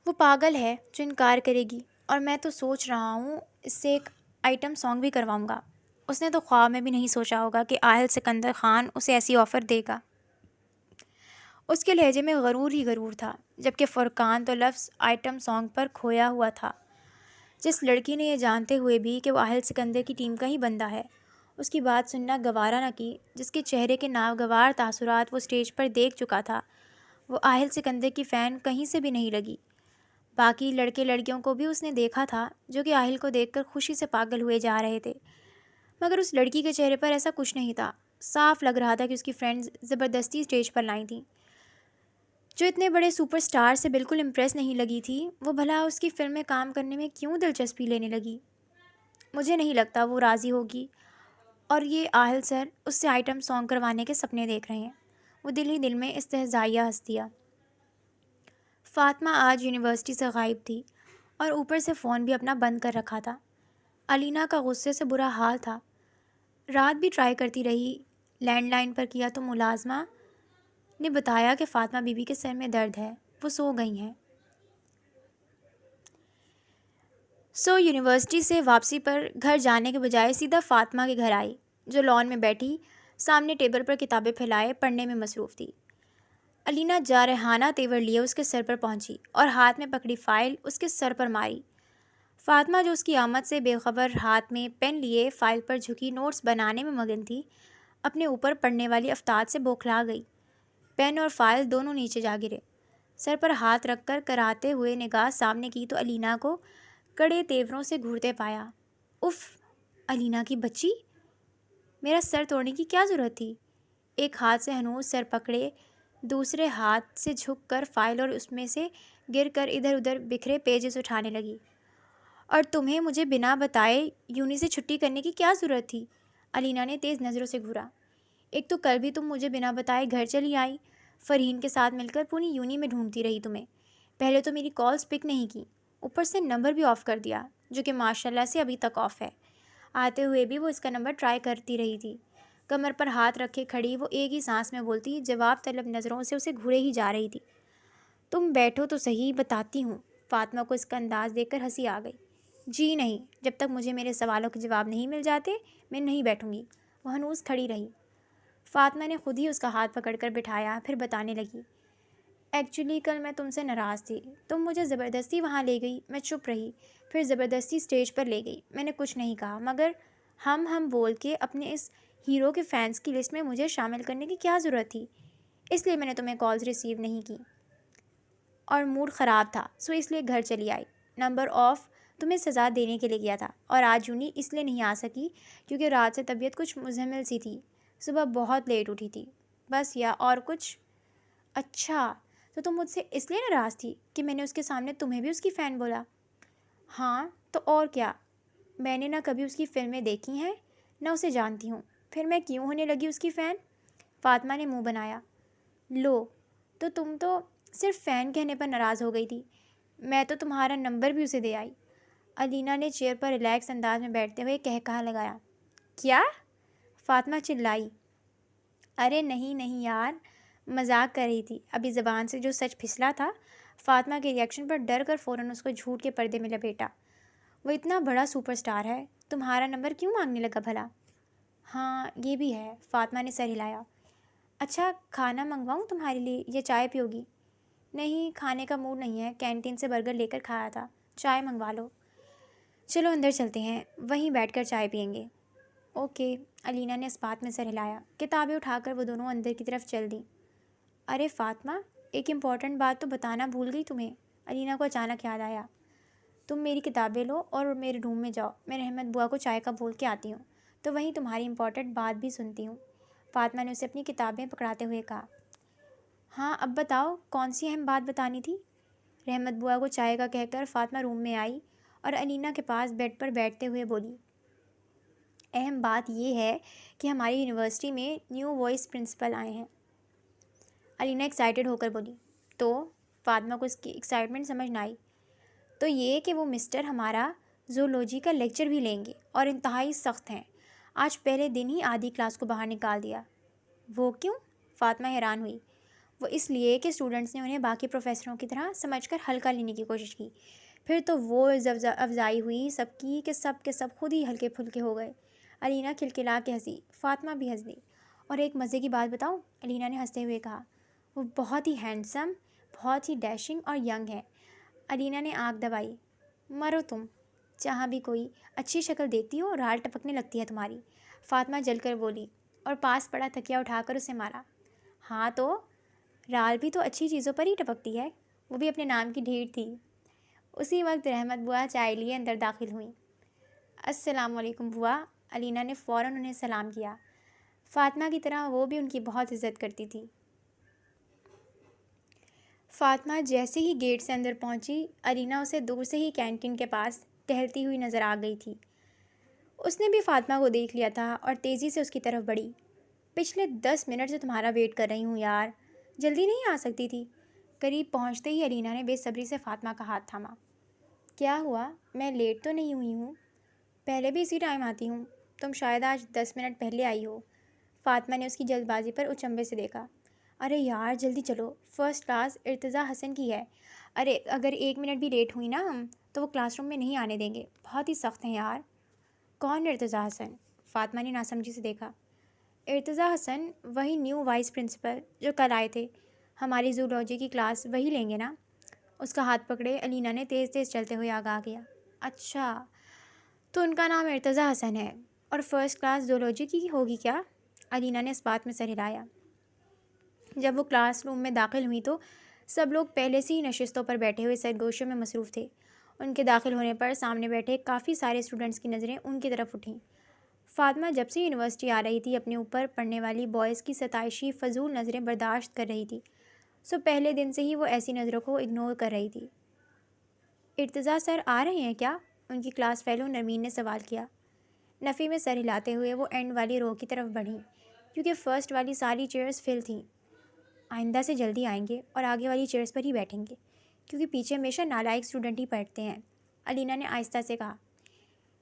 وہ پاگل ہے جو انکار کرے گی، اور میں تو سوچ رہا ہوں اس سے ایک آئٹم سانگ بھی کرواؤں گا۔ اس نے تو خواب میں بھی نہیں سوچا ہوگا کہ آہل سکندر خان اسے ایسی آفر دے گا۔ اس کے لہجے میں غرور ہی غرور تھا، جبکہ فرقان تو لفظ آئٹم سانگ پر کھویا ہوا تھا۔ جس لڑکی نے یہ جانتے ہوئے بھی کہ وہ آہل سکندر کی ٹیم کا ہی بندہ ہے، اس کی بات سننا گوارا نہ کی، جس کے چہرے کے ناگوار تاثرات وہ اسٹیج پر دیکھ چکا تھا، وہ آہل سکندر کی فین کہیں سے بھی نہیں لگی۔ باقی لڑکے لڑکیوں کو بھی اس نے دیکھا تھا جو کہ آہل کو دیکھ کر خوشی سے پاگل ہوئے جا رہے تھے، مگر اس لڑکی کے چہرے پر ایسا کچھ نہیں تھا۔ صاف لگ رہا تھا کہ اس کی فرینڈز زبردستی اسٹیج پر لائی تھیں۔ جو اتنے بڑے سپر سٹار سے بالکل امپریس نہیں لگی تھی، وہ بھلا اس کی فلم میں کام کرنے میں کیوں دلچسپی لینے لگی؟ مجھے نہیں لگتا وہ راضی ہوگی، اور یہ آہل سر اس سے آئٹم سانگ کروانے کے سپنے دیکھ رہے ہیں۔ وہ دل ہی دل میں استہزائیہ ہنس دیا۔ فاطمہ آج یونیورسٹی سے غائب تھی اور اوپر سے فون بھی اپنا بند کر رکھا تھا۔ علینا کا غصے سے برا حال تھا، رات بھی ٹرائی کرتی رہی، لینڈ لائن پر کیا تو ملازمہ نے بتایا کہ فاطمہ بی بی کے سر میں درد ہے، وہ سو گئی ہیں۔ سو یونیورسٹی سے واپسی پر گھر جانے کے بجائے سیدھا فاطمہ کے گھر آئی، جو لان میں بیٹھی سامنے ٹیبل پر کتابیں پھیلائے پڑھنے میں مصروف تھی۔ علینا جارحانہ تیور لیے اس کے سر پر پہنچی اور ہاتھ میں پکڑی فائل اس کے سر پر ماری۔ فاطمہ جو اس کی آمد سے بے خبر ہاتھ میں پین لیے فائل پر جھکی نوٹس بنانے میں مگن تھی، اپنے اوپر پڑنے والی افتاد سے بوکھلا گئی۔ پین اور فائل دونوں نیچے جا گرے۔ سر پر ہاتھ رکھ کر کراتے ہوئے نگاہ سامنے کی تو علینا کو کڑے تیوروں سے گھورتے پایا۔ اف! علینا کی بچی! میرا سر توڑنے کی کیا ضرورت تھی؟ ایک ہاتھ سے ہنوز سر پکڑے دوسرے ہاتھ سے جھک کر فائل اور اس میں سے گر کر ادھر ادھر بکھرے پیجز اٹھانے لگی۔ اور تمہیں مجھے بنا بتائے یونی سے چھٹی کرنے کی کیا ضرورت تھی؟ علینا نے تیز نظروں سے گھورا۔ ایک تو کل بھی تم مجھے بنا بتائے گھر چلی آئی، فرحین کے ساتھ مل کر پوری یونی میں ڈھونڈتی رہی تمہیں۔ پہلے تو میری کالز پک نہیں کی، اوپر سے نمبر بھی آف کر دیا، جو کہ ماشاءاللہ سے ابھی تک آف ہے۔ آتے ہوئے بھی وہ اس کا نمبر ٹرائی کرتی رہی تھی۔ کمر پر ہاتھ رکھے کھڑی وہ ایک ہی سانس میں بولتی، جواب طلب نظروں سے اسے گھورے ہی جا رہی تھی۔ تم بیٹھو تو صحیح، بتاتی ہوں۔ فاطمہ کو اس کا انداز دیکھ کر ہنسی آ گئی۔ جی نہیں، جب تک مجھے میرے سوالوں کے جواب نہیں مل جاتے میں نہیں بیٹھوں گی۔ وہ ہنوز کھڑی رہی۔ فاطمہ نے خود ہی اس کا ہاتھ پکڑ کر بٹھایا، پھر بتانے لگی۔ ایکچولی کل میں تم سے ناراض تھی، تم مجھے زبردستی وہاں لے گئی، میں چپ رہی، پھر زبردستی اسٹیج پر لے گئی، میں نے کچھ نہیں کہا، مگر ہم بول کے اپنے اس ہیرو کے فینس کی لسٹ میں مجھے شامل کرنے کی کیا ضرورت تھی؟ اس لیے میں نے تمہیں کالز ریسیو نہیں کی اور موڈ خراب تھا، سو اس لیے گھر چلی آئی۔ نمبر آف تمہیں سزا دینے کے لیے کیا تھا، اور آج یونی اس لیے نہیں آ سکی کیونکہ رات سے طبیعت کچھ مزمل سی تھی، صبح بہت لیٹ اٹھی تھی، بس یا اور کچھ؟ اچھا، تو تم مجھ سے اس لیے ناراض تھی کہ میں نے اس کے سامنے تمہیں بھی اس کی فین بولا؟ ہاں تو اور کیا، میں نے نہ کبھی اس کی فلمیں دیکھی ہیں نہ اسے جانتی ہوں، پھر میں کیوں ہونے لگی اس کی فین؟ فاطمہ نے منہ بنایا۔ لو، تو تم تو صرف فین کہنے پر ناراض ہو گئی تھی، میں تو تمہارا نمبر بھی اسے دے آئی۔ علینا نے چیئر پر ریلیکس انداز میں بیٹھتے ہوئے کہا لگایا۔ کیا؟ فاطمہ چلائی۔ ارے نہیں نہیں یار، مذاق کر رہی تھی، ابھی زبان سے جو سچ پھسلا تھا۔ فاطمہ کے ریئیکشن پر ڈر کر فوراً اس کو جھوٹ کے پردے میں لپیٹا۔ وہ اتنا بڑا سپر سٹار ہے، تمہارا نمبر کیوں مانگنے لگا بھلا؟ ہاں یہ بھی ہے، فاطمہ نے سر ہلایا۔ اچھا کھانا منگواؤں تمہارے لیے یا چائے پیو گی؟ نہیں، کھانے کا موڈ نہیں ہے، کینٹین سے برگر لے کر کھایا تھا، چائے منگوا لو۔ چلو اندر چلتے ہیں، وہیں بیٹھ کر چائے پئیں گے۔ اوکے، علینا نے اس بات میں سر ہلایا۔ کتابیں اٹھا کر وہ دونوں اندر کی طرف چل دیں۔ ارے فاطمہ، ایک امپورٹنٹ بات تو بتانا بھول گئی تمہیں، علینا کو اچانک یاد آیا۔ تم میری کتابیں لو اور میرے روم میں جاؤ، میں رحمت بوا کو چائے کا بول کے آتی ہوں، تو وہیں تمہاری امپورٹنٹ بات بھی سنتی ہوں۔ فاطمہ نے اسے اپنی کتابیں پکڑاتے ہوئے کہا۔ ہاں اب بتاؤ، کون سی اہم بات بتانی تھی؟ رحمت بوا کو چائے کا کہہ کر فاطمہ روم میں آئی اور علینا کے پاس بیڈ پر بیٹھتے ہوئے بولی۔ اہم بات یہ ہے کہ ہماری یونیورسٹی میں نیو وائس پرنسپل آئے ہیں۔ علینا ایکسائٹیڈ ہو کر بولی۔ تو فاطمہ کو اس کی ایکسائٹمنٹ سمجھ نہ آئی۔ تو یہ کہ وہ مسٹر ہمارا زولوجی کا لیکچر بھی لیں گے اور انتہائی سخت ہیں، آج پہلے دن ہی آدھی کلاس کو باہر نکال دیا۔ وہ کیوں؟ فاطمہ حیران ہوئی۔ وہ اس لیے کہ اسٹوڈنٹس نے انہیں باقی پروفیسروں کی طرح سمجھ کر ہلکا لینے کی کوشش کی، پھر تو وہ افزائی ہوئی سب کی کہ سب کے سب خود ہی ہلکے پھلکے ہو گئے۔ علینا کھلکھلا کے ہنسی، فاطمہ بھی ہنس دی۔ اور ایک مزے کی بات بتاؤں؟ علینا نے ہنستے ہوئے کہا۔ وہ بہت ہی ہینڈسم، بہت ہی ڈیشنگ اور ینگ ہے۔ علینا نے آنکھ دبائی۔ مرو تم، جہاں بھی کوئی اچھی شکل دیکھتی ہو رال ٹپکنے لگتی ہے تمہاری، فاطمہ جل کر بولی اور پاس پڑا تکیہ اٹھا کر اسے مارا۔ ہاں تو رال بھی تو اچھی چیزوں پر ہی ٹپکتی ہے، وہ بھی اپنے نام کی ڈھیر تھی۔ اسی وقت رحمت بوا چائے لیے اندر داخل ہوئیں۔ السلام علیکم بوا، علینا نے فوراً انہیں سلام کیا۔ فاطمہ کی طرح وہ بھی ان کی بہت عزت کرتی تھی۔ فاطمہ جیسے ہی گیٹ سے اندر پہنچی، علینا اسے دور سے ہی کینٹین کے پاس ٹہلتی ہوئی نظر آ گئی تھی۔ اس نے بھی فاطمہ کو دیکھ لیا تھا اور تیزی سے اس کی طرف بڑھی۔ پچھلے 10 منٹ سے تمہارا ویٹ کر رہی ہوں یار، جلدی نہیں آ سکتی تھی؟ قریب پہنچتے ہی علینا نے بے صبری سے فاطمہ کا ہاتھ تھاما۔ کیا ہوا؟ میں لیٹ تو نہیں ہوئی ہوں؟ پہلے بھی اسی ٹائم آتی ہوں، تم شاید آج 10 منٹ پہلے آئی ہو۔ فاطمہ نے اس کی جلد بازی پر اچنبے سے دیکھا۔ ارے یار جلدی چلو، فرسٹ کلاس ارتضیٰ حسن کی ہے، ارے اگر 1 منٹ بھی لیٹ ہوئی نا ہم تو وہ کلاس روم میں نہیں آنے دیں گے، بہت ہی سخت ہیں یار۔ کون ارتضیٰ حسن؟ فاطمہ نے ناسمجھی سے دیکھا۔ ارتضیٰ حسن، وہی نیو وائس پرنسپل جو کل آئے تھے، ہماری زولوجی کی کلاس وہی لیں گے نا؟ اس کا ہاتھ پکڑے علینا نے تیز تیز چلتے ہوئے آگاہ کیا۔ اچھا، تو ان کا نام ارتضیٰ حسن ہے اور فرسٹ کلاس زولوجی کی ہوگی کیا؟ علینا نے اس بات میں سر ہلایا۔ جب وہ کلاس روم میں داخل ہوئی تو سب لوگ پہلے سے ہی نشستوں پر بیٹھے ہوئے سرگوشیوں میں مصروف تھے۔ ان کے داخل ہونے پر سامنے بیٹھے کافی سارے اسٹوڈنٹس کی نظریں ان کی طرف اٹھیں۔ فاطمہ جب سے یونیورسٹی آ رہی تھی اپنے اوپر پڑنے والی بوائز کی ستائشی فضول نظریں برداشت کر رہی تھی، سو پہلے دن سے ہی وہ ایسی نظروں کو اگنور کر رہی تھی۔ ارتضیٰ سر آ رہے ہیں کیا؟ ان کی کلاس فیلو نرمین نے سوال کیا۔ نفی میں سر ہلاتے ہوئے وہ اینڈ والی رو کی طرف بڑھیں، کیونکہ فرسٹ والی ساری چیئرز فل تھیں۔ آئندہ سے جلدی آئیں گے اور آگے والی چیئرز پر ہی بیٹھیں گے، کیونکہ پیچھے ہمیشہ نالائق اسٹوڈنٹ ہی بیٹھتے ہیں، علینا نے آہستہ سے کہا۔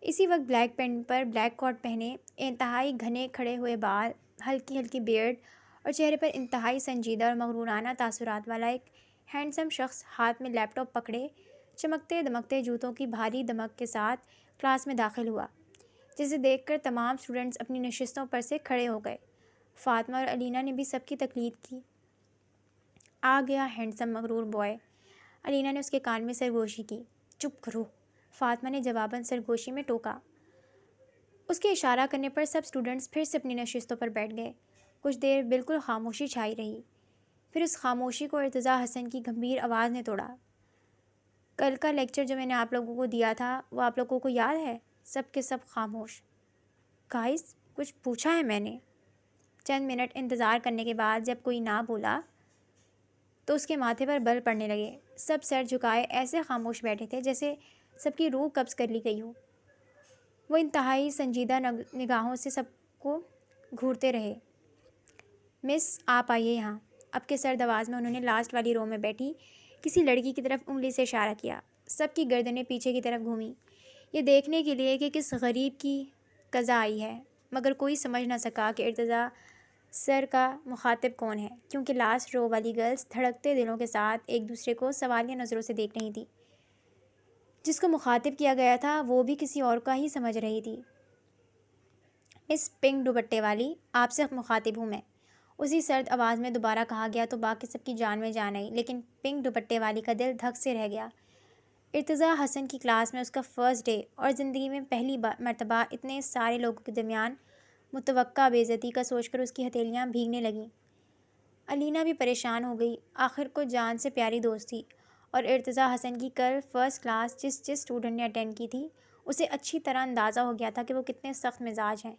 اسی وقت بلیک پینٹ پر بلیک کوٹ پہنے، انتہائی گھنے کھڑے ہوئے بال، ہلکی ہلکی بیئرڈ اور چہرے پر انتہائی سنجیدہ اور مغرورانہ تاثرات والا ایک ہینڈسم شخص ہاتھ میں لیپ ٹاپ پکڑے چمکتے دمکتے جوتوں کی بھاری دمک کے ساتھ کلاس میں داخل ہوا، جسے دیکھ کر تمام اسٹوڈنٹس اپنی نشستوں پر سے کھڑے ہو گئے۔ فاطمہ اور علینا نے بھی سب کی تقلید کی۔ آ گیا ہینڈسم مغرور بوائے، علینا نے اس کے کان میں سرگوشی کی۔ چپ کرو، فاطمہ نے جواباً سرگوشی میں ٹوکا۔ اس کے اشارہ کرنے پر سب اسٹوڈنٹس پھر سے اپنی نشستوں پر بیٹھ گئے۔ کچھ دیر بالکل خاموشی چھائی رہی، پھر اس خاموشی کو ارتضیٰ حسن کی گمبھیر آواز نے توڑا۔ کل کا لیکچر جو میں نے آپ لوگوں کو دیا تھا وہ آپ لوگوں کو یاد ہے؟ سب کے سب خاموش۔ گائز، کچھ پوچھا ہے میں نے؟ چند منٹ انتظار کرنے کے بعد جب کوئی نہ بولا تو اس کے ماتھے پر بل پڑنے لگے۔ سب سر جھکائے ایسے خاموش بیٹھے تھے جیسے سب کی روح قبض کر لی گئی ہو۔ وہ انتہائی سنجیدہ نگاہوں سے سب کو گھورتے رہے۔ مس، آپ آئیے یہاں، اب کے سرد آواز میں انہوں نے لاسٹ والی رو میں بیٹھی کسی لڑکی کی طرف انگلی سے اشارہ کیا۔ سب کی گردنیں پیچھے کی طرف گھومی، یہ دیکھنے کے لیے کہ کس غریب کی قضا آئی ہے، مگر کوئی سمجھ نہ سکا کہ ارتضیٰ سر کا مخاطب کون ہے، کیونکہ لاسٹ رو والی گرلز دھڑکتے دلوں کے ساتھ ایک دوسرے کو سوالیہ نظروں سے دیکھ رہی تھی۔ جس کو مخاطب کیا گیا تھا وہ بھی کسی اور کا ہی سمجھ رہی تھی۔ مس پنک دوپٹے والی، آپ سے مخاطب ہوں میں، اسی سرد آواز میں دوبارہ کہا گیا تو باقی سب کی جان میں جان آئی، لیکن پنک دوپٹے والی کا دل دھک سے رہ گیا۔ ارتضیٰ حسن کی کلاس میں اس کا فرسٹ ڈے اور زندگی میں پہلی مرتبہ اتنے سارے لوگوں کے درمیان متوقع بے عزتی کا سوچ کر اس کی ہتھیلیاں بھیگنے لگیں۔ علینا بھی پریشان ہو گئی، آخر کو جان سے پیاری دوست تھی، اور ارتضیٰ حسن کی کل فرسٹ کلاس جس اسٹوڈنٹ نے اٹینڈ کی تھی اسے اچھی طرح اندازہ ہو گیا تھا کہ وہ کتنے سخت مزاج ہیں،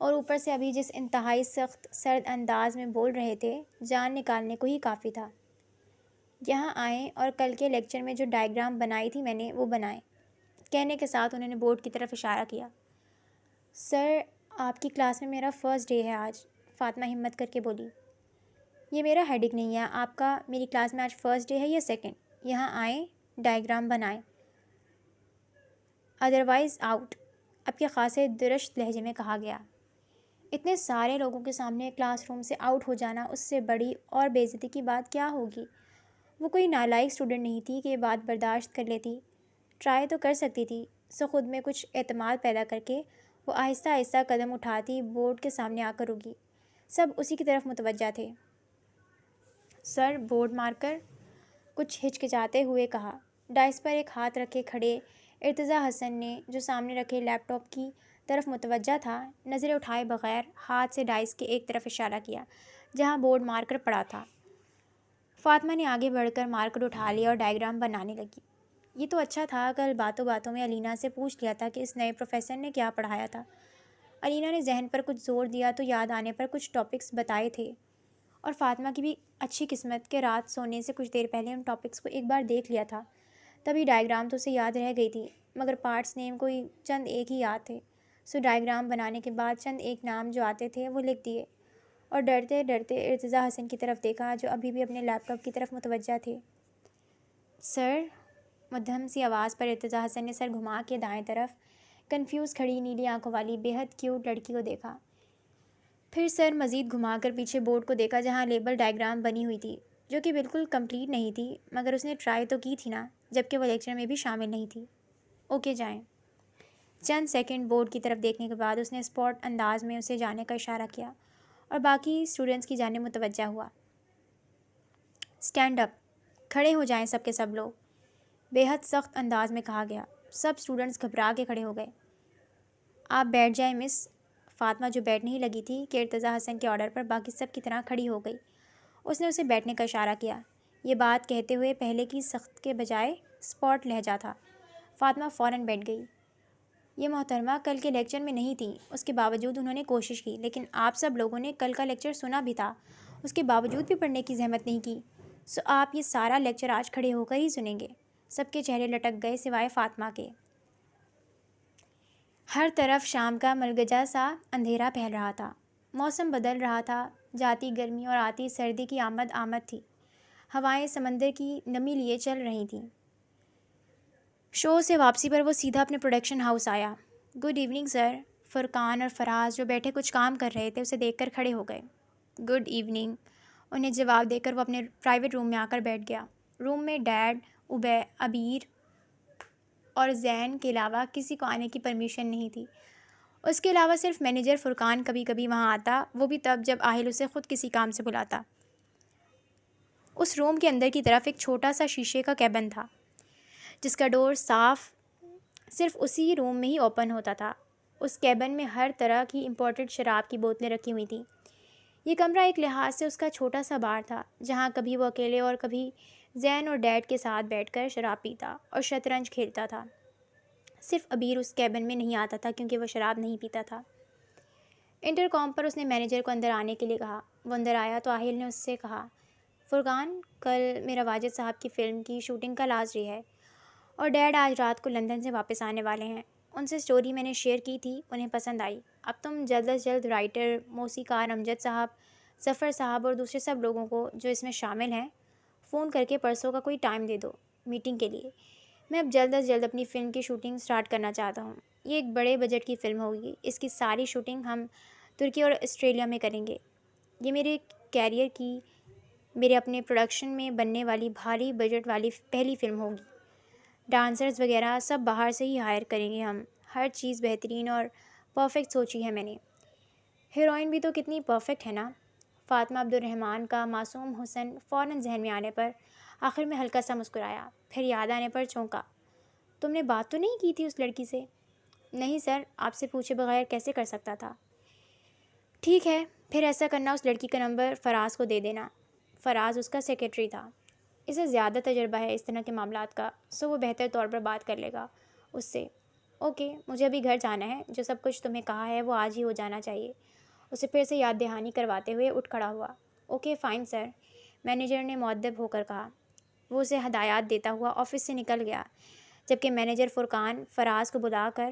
اور اوپر سے ابھی جس انتہائی سخت سرد انداز میں بول رہے تھے، جان نکالنے کو ہی کافی تھا۔ یہاں آئیں اور کل کے لیکچر میں جو ڈائیگرام بنائی تھی میں نے وہ بنائیں، کہنے کے ساتھ انہوں نے بورڈ کی طرف اشارہ کیا۔ سر، آپ کی کلاس میں میرا فرسٹ ڈے ہے آج، فاطمہ ہمت کر کے بولی۔ یہ میرا ہیڈک نہیں ہے، آپ کا میری کلاس میں آج فرسٹ ڈے ہے یا سیکنڈ؟ یہاں آئیں، ڈائیگرام بنائیں، ادروائز آؤٹ، اب کے خاصے درشت لہجے میں کہا گیا۔ اتنے سارے لوگوں کے سامنے کلاس روم سے آؤٹ ہو جانا اس سے بڑی اور بے عزتی کی بات کیا ہوگی؟ وہ کوئی نالائق اسٹوڈنٹ نہیں تھی کہ یہ بات برداشت کر لیتی، ٹرائی تو کر سکتی تھی، سو خود میں کچھ اعتماد پیدا کر کے وہ آہستہ آہستہ قدم اٹھاتی بورڈ کے سامنے آ کر رکی۔ سب اسی کی طرف متوجہ تھے۔ سر، بورڈ مارکر، کچھ ہچکچاتے ہوئے کہا۔ ڈائس پر ایک ہاتھ رکھے کھڑے ارتضیٰ حسن نے، جو سامنے رکھے لیپ ٹاپ کی طرف متوجہ تھا، نظریں اٹھائے بغیر ہاتھ سے ڈائس کے ایک طرف اشارہ کیا جہاں بورڈ مارکر پڑا تھا۔ فاطمہ نے آگے بڑھ کر مارکر اٹھا لیا اور ڈائیگرام بنانے لگی۔ یہ تو اچھا تھا کل باتوں باتوں میں علینا سے پوچھ لیا تھا کہ اس نئے پروفیسر نے کیا پڑھایا تھا۔ علینا نے ذہن پر کچھ زور دیا تو یاد آنے پر کچھ ٹاپکس بتائے تھے، اور فاطمہ کی بھی اچھی قسمت کہ رات سونے سے کچھ دیر پہلے ان ٹاپکس کو ایک بار دیکھ لیا تھا، تبھی ڈائیگرام تو اسے یاد رہ گئی تھی، مگر پارٹس نیم کوئی چند ایک ہی یاد تھے، سو ڈائیگرام بنانے کے بعد چند ایک نام جو آتے تھے وہ لکھ دیے، اور ڈرتے ڈرتے ارتضیٰ حسن کی طرف دیکھا جو ابھی بھی اپنے لیپ ٹاپ کی طرف متوجہ تھے۔ سر، مدھم سی آواز پر ارتضیٰ حسن نے سر گھما کے دائیں طرف کنفیوز کھڑی نیلی آنکھوں والی بے حد کیوٹ لڑکی کو دیکھا، پھر سر مزید گھما کر پیچھے بورڈ کو دیکھا جہاں لیبل ڈائیگرام بنی ہوئی تھی، جو کہ بالکل کمپلیٹ نہیں تھی، مگر اس نے ٹرائی تو کی تھی نا، جبکہ وہ لیکچر میں بھی شامل نہیں تھی۔ اوکے، جائیں۔ چند سیکنڈ بورڈ کی طرف دیکھنے کے بعد اس نے اسپورٹ انداز میں اسے جانے کا اشارہ کیا اور باقی اسٹوڈنٹس کی جانب متوجہ ہوا۔ اسٹینڈ اپ، کھڑے ہو جائیں سب کے سب لوگ، بے حد سخت انداز میں کہا گیا۔ سب اسٹوڈنٹس گھبرا کے کھڑے ہو گئے۔ آپ بیٹھ جائیں مس۔ فاطمہ جو بیٹھ نہیں لگی تھی کہ ارتضیٰ حسن کے آرڈر پر باقی سب کی طرح کھڑی ہو گئی۔ اس نے اسے بیٹھنے کا اشارہ کیا۔ یہ بات کہتے ہوئے پہلے کی سخت کے بجائے اسپورٹ لہجہ تھا۔ فاطمہ فوراً بیٹھ گئی۔ یہ محترمہ کل کے لیکچر میں نہیں تھیں، اس کے باوجود انہوں نے کوشش کی، لیکن آپ سب لوگوں نے کل کا لیکچر سنا بھی تھا، اس کے باوجود بھی پڑھنے کی زحمت نہیں کی، سو آپ یہ سارا لیکچر آج کھڑے ہو کر ہی سنیں گے۔ سب کے چہرے لٹک گئے سوائے فاطمہ کے۔ ہر طرف شام کا ملگجا سا اندھیرا پھیل رہا تھا۔ موسم بدل رہا تھا، جاتی گرمی اور آتی سردی کی آمد تھی۔ ہوائیں سمندر کی نمی لیے چل رہی تھیں۔ شو سے واپسی پر وہ سیدھا اپنے پروڈکشن ہاؤس آیا۔ Good evening sir. فرقان اور فراز جو بیٹھے کچھ کام کر رہے تھے اسے دیکھ کر کھڑے ہو گئے۔ گڈ ایوننگ، انہیں جواب دے کر وہ اپنے پرائیویٹ روم میں آ کر بیٹھ گیا۔ روم میں ڈیڈ، ابیر اور زین کے علاوہ کسی کو آنے کی پرمیشن نہیں تھی۔ اس کے علاوہ صرف مینیجر فرقان کبھی کبھی وہاں آتا، وہ بھی تب جب آہل اسے خود کسی کام سے بلاتا۔ اس روم کے اندر کی طرف ایک چھوٹا سا شیشے کا کیبن تھا جس کا ڈور صرف اسی روم میں ہی اوپن ہوتا تھا۔ اس کیبن میں ہر طرح کی امپورٹڈ شراب کی بوتلیں رکھی ہوئی تھیں۔ یہ کمرہ ایک لحاظ سے اس کا چھوٹا سا بار تھا جہاں کبھی وہ اکیلے اور کبھی زین اور ڈیڈ کے ساتھ بیٹھ کر شراب پیتا اور شطرنج کھیلتا تھا۔ صرف ابیر اس کیبن میں نہیں آتا تھا کیونکہ وہ شراب نہیں پیتا تھا۔ انٹر کام پر اس نے مینیجر کو اندر آنے کے لیے کہا۔ وہ اندر آیا تو آہل نے اس سے کہا، فرقان، کل میرا واجد صاحب کی فلم کی شوٹنگ کا لازری ہے اور ڈیڈ آج رات کو لندن سے واپس آنے والے ہیں۔ ان سے سٹوری میں نے شیئر کی تھی، انہیں پسند آئی۔ اب تم جلد از جلد رائٹر، موسیقار امجد صاحب، ظفر صاحب اور دوسرے سب لوگوں کو جو اس میں شامل ہیں فون کر کے پرسوں کا کوئی ٹائم دے دو میٹنگ کے لیے۔ میں اب جلد از جلد اپنی فلم کی شوٹنگ سٹارٹ کرنا چاہتا ہوں۔ یہ ایک بڑے بجٹ کی فلم ہوگی۔ اس کی ساری شوٹنگ ہم ترکی اور آسٹریلیا میں کریں گے۔ یہ میرے کیریئر کی میرے اپنے پروڈکشن میں بننے والی بھاری بجٹ والی پہلی فلم ہوگی۔ ڈانسرز وغیرہ سب باہر سے ہی ہائر کریں گے ہم۔ ہر چیز بہترین اور پرفیکٹ سوچی ہے میں نے۔ ہیروئن بھی تو کتنی پرفیکٹ ہے نا۔ فاطمہ عبد الرحمن کا معصوم حسن فوراً ذہن میں آنے پر آخر میں ہلکا سا مسکرایا، پھر یاد آنے پر چونکا۔ تم نے بات تو نہیں کی تھی اس لڑکی سے؟ نہیں سر، آپ سے پوچھے بغیر کیسے کر سکتا تھا؟ ٹھیک ہے، پھر ایسا کرنا، اس لڑکی کا نمبر فراز کو دے دینا۔ فراز اس کا سیکرٹری تھا، اسے زیادہ تجربہ ہے اس طرح کے معاملات کا، سو وہ بہتر طور پر بات کر لے گا اس سے۔ اوکے، مجھے ابھی گھر جانا ہے، جو سب کچھ تمہیں کہا ہے وہ آج ہی ہو جانا چاہیے۔ اسے پھر سے یاد دہانی کرواتے ہوئے اٹھ کھڑا ہوا۔ اوکے فائن سر، مینیجر نے مؤدب ہو کر کہا۔ وہ اسے ہدایات دیتا ہوا آفس سے نکل گیا، جبکہ مینیجر فرقان فراز کو بلا کر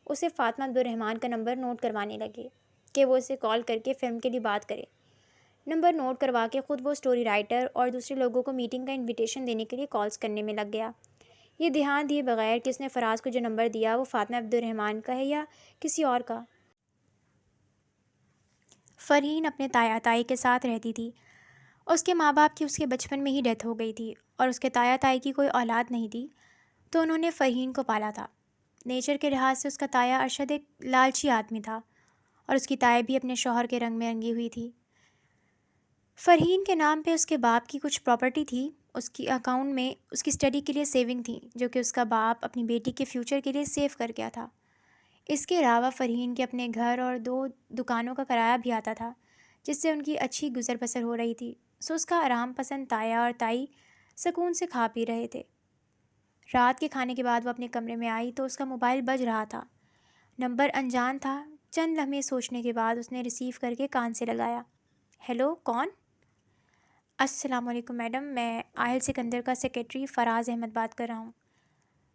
اسے فاطمہ عبد الرحمن کا نمبر نوٹ کروانے لگے کہ وہ اسے کال کر کے فلم کے لیے بات کرے۔ نمبر نوٹ کروا کے خود وہ سٹوری رائٹر اور دوسرے لوگوں کو میٹنگ کا انویٹیشن دینے کے لیے کالز کرنے میں لگ گیا، یہ دھیان دیے بغیر کہ اس نے فراز کو جو نمبر دیا وہ فاطمہ عبد الرحمن کا ہے یا کسی اور کا۔ فرحین اپنے تایا تائی کے ساتھ رہتی تھی۔ اس کے ماں باپ کی اس کے بچپن میں ہی ڈیتھ ہو گئی تھی اور اس کے تایا تائی کی کوئی اولاد نہیں تھی، تو انہوں نے فرحین کو پالا تھا۔ نیچر کے لحاظ سے اس کا تایا ارشد ایک لالچی آدمی تھا اور اس کی تائی بھی اپنے شوہر کے رنگ میں رنگی ہوئی تھی۔ فرحین کے نام پہ اس کے باپ کی کچھ پراپرٹی تھی، اس کی اکاؤنٹ میں اس کی اسٹڈی کے لیے سیونگ تھی جو کہ اس کا باپ اپنی بیٹی کے فیوچر کے لیے سیو کر گیا تھا۔ اس کے علاوہ فرحین کے اپنے گھر اور 2 دکانوں کا کرایہ بھی آتا تھا جس سے ان کی اچھی گزر بسر ہو رہی تھی، سو اس کا آرام پسند تایا اور تائی سکون سے کھا پی رہے تھے۔ رات کے کھانے کے بعد وہ اپنے کمرے میں آئی تو اس کا موبائل بج رہا تھا۔ نمبر انجان تھا۔ چند لمحے سوچنے کے بعد اس نے ریسیو کر کے کان سے لگایا۔ ہیلو، کون؟ السلام علیکم میڈم، میں آہل سکندر کا سیکرٹری فراز احمد بات کر رہا ہوں۔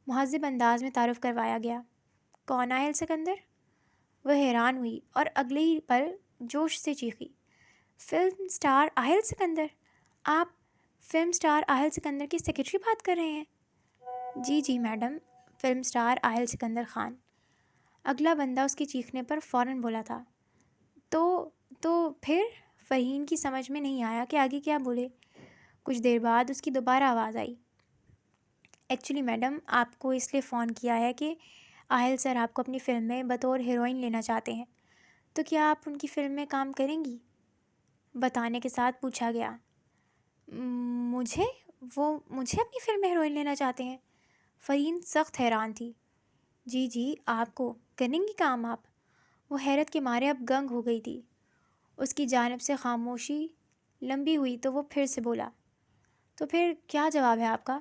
مہذب انداز میں تعارف کروایا گیا۔ کون آہل سکندر؟ وہ حیران ہوئی اور اگلے ہی پل جوش سے چیخی، فلم سٹار آہل سکندر! آپ فلم سٹار آہل سکندر کی سیکرٹری بات کر رہے ہیں؟ جی جی madam, film star Ahil Sikandar Khan. اگلا بندہ اس کے چیخنے پر فوراً بولا تھا۔ تو پھر فرحین کی سمجھ میں نہیں آیا کہ آگے کیا بولے۔ کچھ دیر بعد اس کی دوبارہ آواز آئی، ایکچولی میڈم آپ کو اس لیے فون کیا ہے کہ آہل سر آپ کو اپنی فلم میں بطور ہیروئن لینا چاہتے ہیں، تو کیا آپ ان کی فلم میں کام کریں گی؟ بتانے کے ساتھ پوچھا گیا۔ مجھے؟ وہ مجھے اپنی فلم میں ہیروئن لینا چاہتے ہیں؟ فرین سخت حیران تھی۔ جی جی، آپ کو کریں گی کام آپ؟ وہ حیرت کے مارے اب گنگ ہو گئی تھی۔ اس کی جانب سے خاموشی لمبی ہوئی تو وہ پھر سے بولا، تو پھر کیا جواب ہے آپ کا؟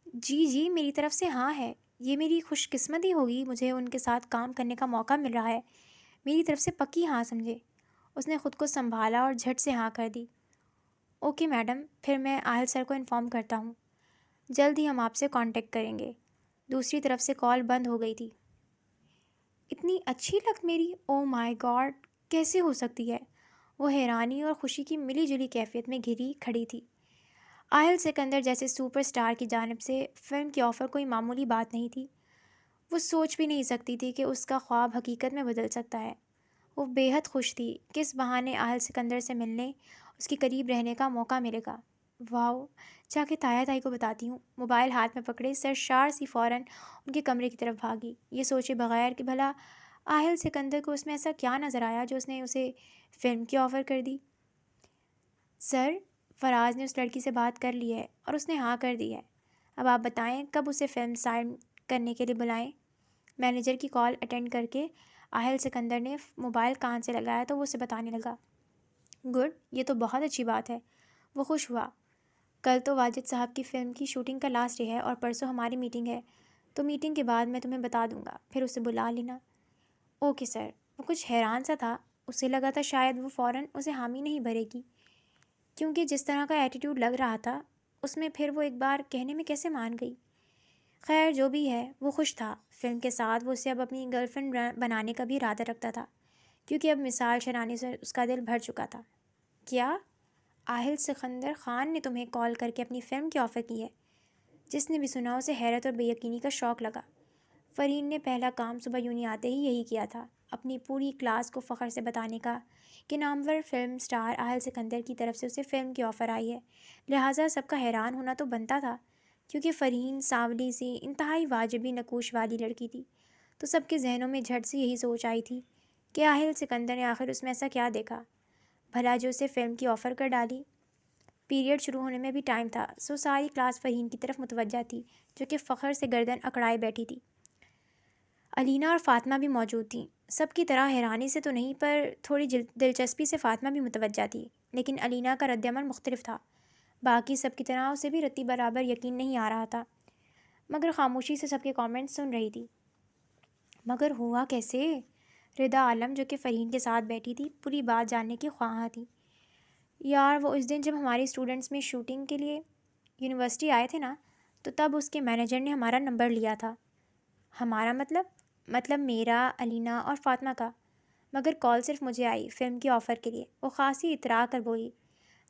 جی جی، میری طرف سے ہاں ہے۔ یہ میری خوش قسمتی ہوگی، مجھے ان کے ساتھ کام کرنے کا موقع مل رہا ہے۔ میری طرف سے پکی ہاں سمجھے۔ اس نے خود کو سنبھالا اور جھٹ سے ہاں کر دی۔ اوکے میڈم، پھر میں آہل سر کو انفارم کرتا ہوں، جلد ہی ہم آپ سے کانٹیکٹ کریں گے۔ دوسری طرف سے کال بند ہو گئی تھی۔ اتنی اچھی لک میری، او مائی گاڈ، کیسے ہو سکتی ہے؟ وہ حیرانی اور خوشی کی ملی جلی کیفیت میں گھری کھڑی تھی۔ آہل سکندر جیسے سپر سٹار کی جانب سے فلم کی آفر کوئی معمولی بات نہیں تھی۔ وہ سوچ بھی نہیں سکتی تھی کہ اس کا خواب حقیقت میں بدل سکتا ہے۔ وہ بے حد خوش تھی، کس بہانے آہل سکندر سے ملنے، اس کے قریب رہنے کا موقع ملے گا۔ واؤ، جا کے تایا تائی کو بتاتی ہوں۔ موبائل ہاتھ میں پکڑے سرشار سی فوراً ان کے کمرے کی طرف بھاگی، یہ سوچے بغیر کہ بھلا آہل سکندر کو اس میں ایسا کیا نظر آیا جو اس نے اسے فلم کی آفر کر دی۔ سر، فراز نے اس لڑکی سے بات کر لی ہے اور اس نے ہاں کر دی ہے۔ اب آپ بتائیں کب اسے فلم سائن کرنے کے لیے بلائیں؟ مینیجر کی کال اٹینڈ کر کے آہل سکندر نے موبائل کان سے لگایا تو وہ اسے بتانے لگا۔ گڈ، یہ تو بہت اچھی بات ہے۔ وہ خوش ہوا۔ کل تو واجد صاحب کی فلم کی شوٹنگ کا لاسٹ ڈے ہے اور پرسوں ہماری میٹنگ ہے، تو میٹنگ کے بعد میں تمہیں بتا دوں گا، پھر اسے بلا لینا۔ Okay sir. وہ کچھ حیران سا تھا، اسے لگا تھا شاید وہ فوراً اسے حامی نہیں بھرے گی، کیونکہ جس طرح کا ایٹیٹیوڈ لگ رہا تھا اس میں، پھر وہ ایک بار کہنے میں کیسے مان گئی۔ خیر جو بھی ہے، وہ خوش تھا فلم کے ساتھ۔ وہ اسے اب اپنی گرل فرینڈ بنانے کا بھی ارادہ رکھتا تھا، کیونکہ اب مثال شنانے سے اس کا دل بھر چکا تھا۔ کیا؟ آہل سکندر خان نے تمہیں کال کر کے اپنی فلم کی آفر کی ہے؟ جس نے بھی سنا اسے حیرت اور بے یقینی کا شوق لگا۔ فرین نے پہلا کام صبح یونی آتے ہی یہی کیا تھا، اپنی پوری کلاس کو فخر سے بتانے کا کہ نامور فلم سٹار آہل سکندر کی طرف سے اسے فلم کی آفر آئی ہے۔ لہٰذا سب کا حیران ہونا تو بنتا تھا، کیونکہ فرین سانولی سی انتہائی واجبی نقوش والی لڑکی تھی، تو سب کے ذہنوں میں جھٹ سے یہی سوچ آئی تھی کہ آہل سکندر نے آخر اس میں ایسا کیا دیکھا بھلا جو اسے فلم کی آفر کر ڈالی۔ پیریڈ شروع ہونے میں بھی ٹائم تھا، سو ساری کلاس فرین کی طرف متوجہ تھی، جو کہ فخر سے گردن اکڑائے بیٹھی تھی۔ علینا اور فاطمہ بھی موجود تھیں، سب کی طرح حیرانی سے تو نہیں، پر تھوڑی دلچسپی سے فاطمہ بھی متوجہ تھی، لیکن علینا کا رد عمل مختلف تھا۔ باقی سب کی طرح اسے بھی رتی برابر یقین نہیں آ رہا تھا، مگر خاموشی سے سب کے کامنٹس سن رہی تھی۔ مگر ہوا کیسے؟ ردا عالم جو کہ فرین کے ساتھ بیٹھی تھی پوری بات جاننے کی خواہاں تھی۔ یار وہ اس دن جب ہماری اسٹوڈنٹس میں شوٹنگ کے لیے یونیورسٹی آئے تھے نا، تو تب اس کے مینیجر نے ہمارا نمبر لیا تھا۔ ہمارا مطلب میرا، علینا اور فاطمہ کا، مگر کال صرف مجھے آئی فلم کی آفر کے لیے، وہ خاصی اترا کر بولی،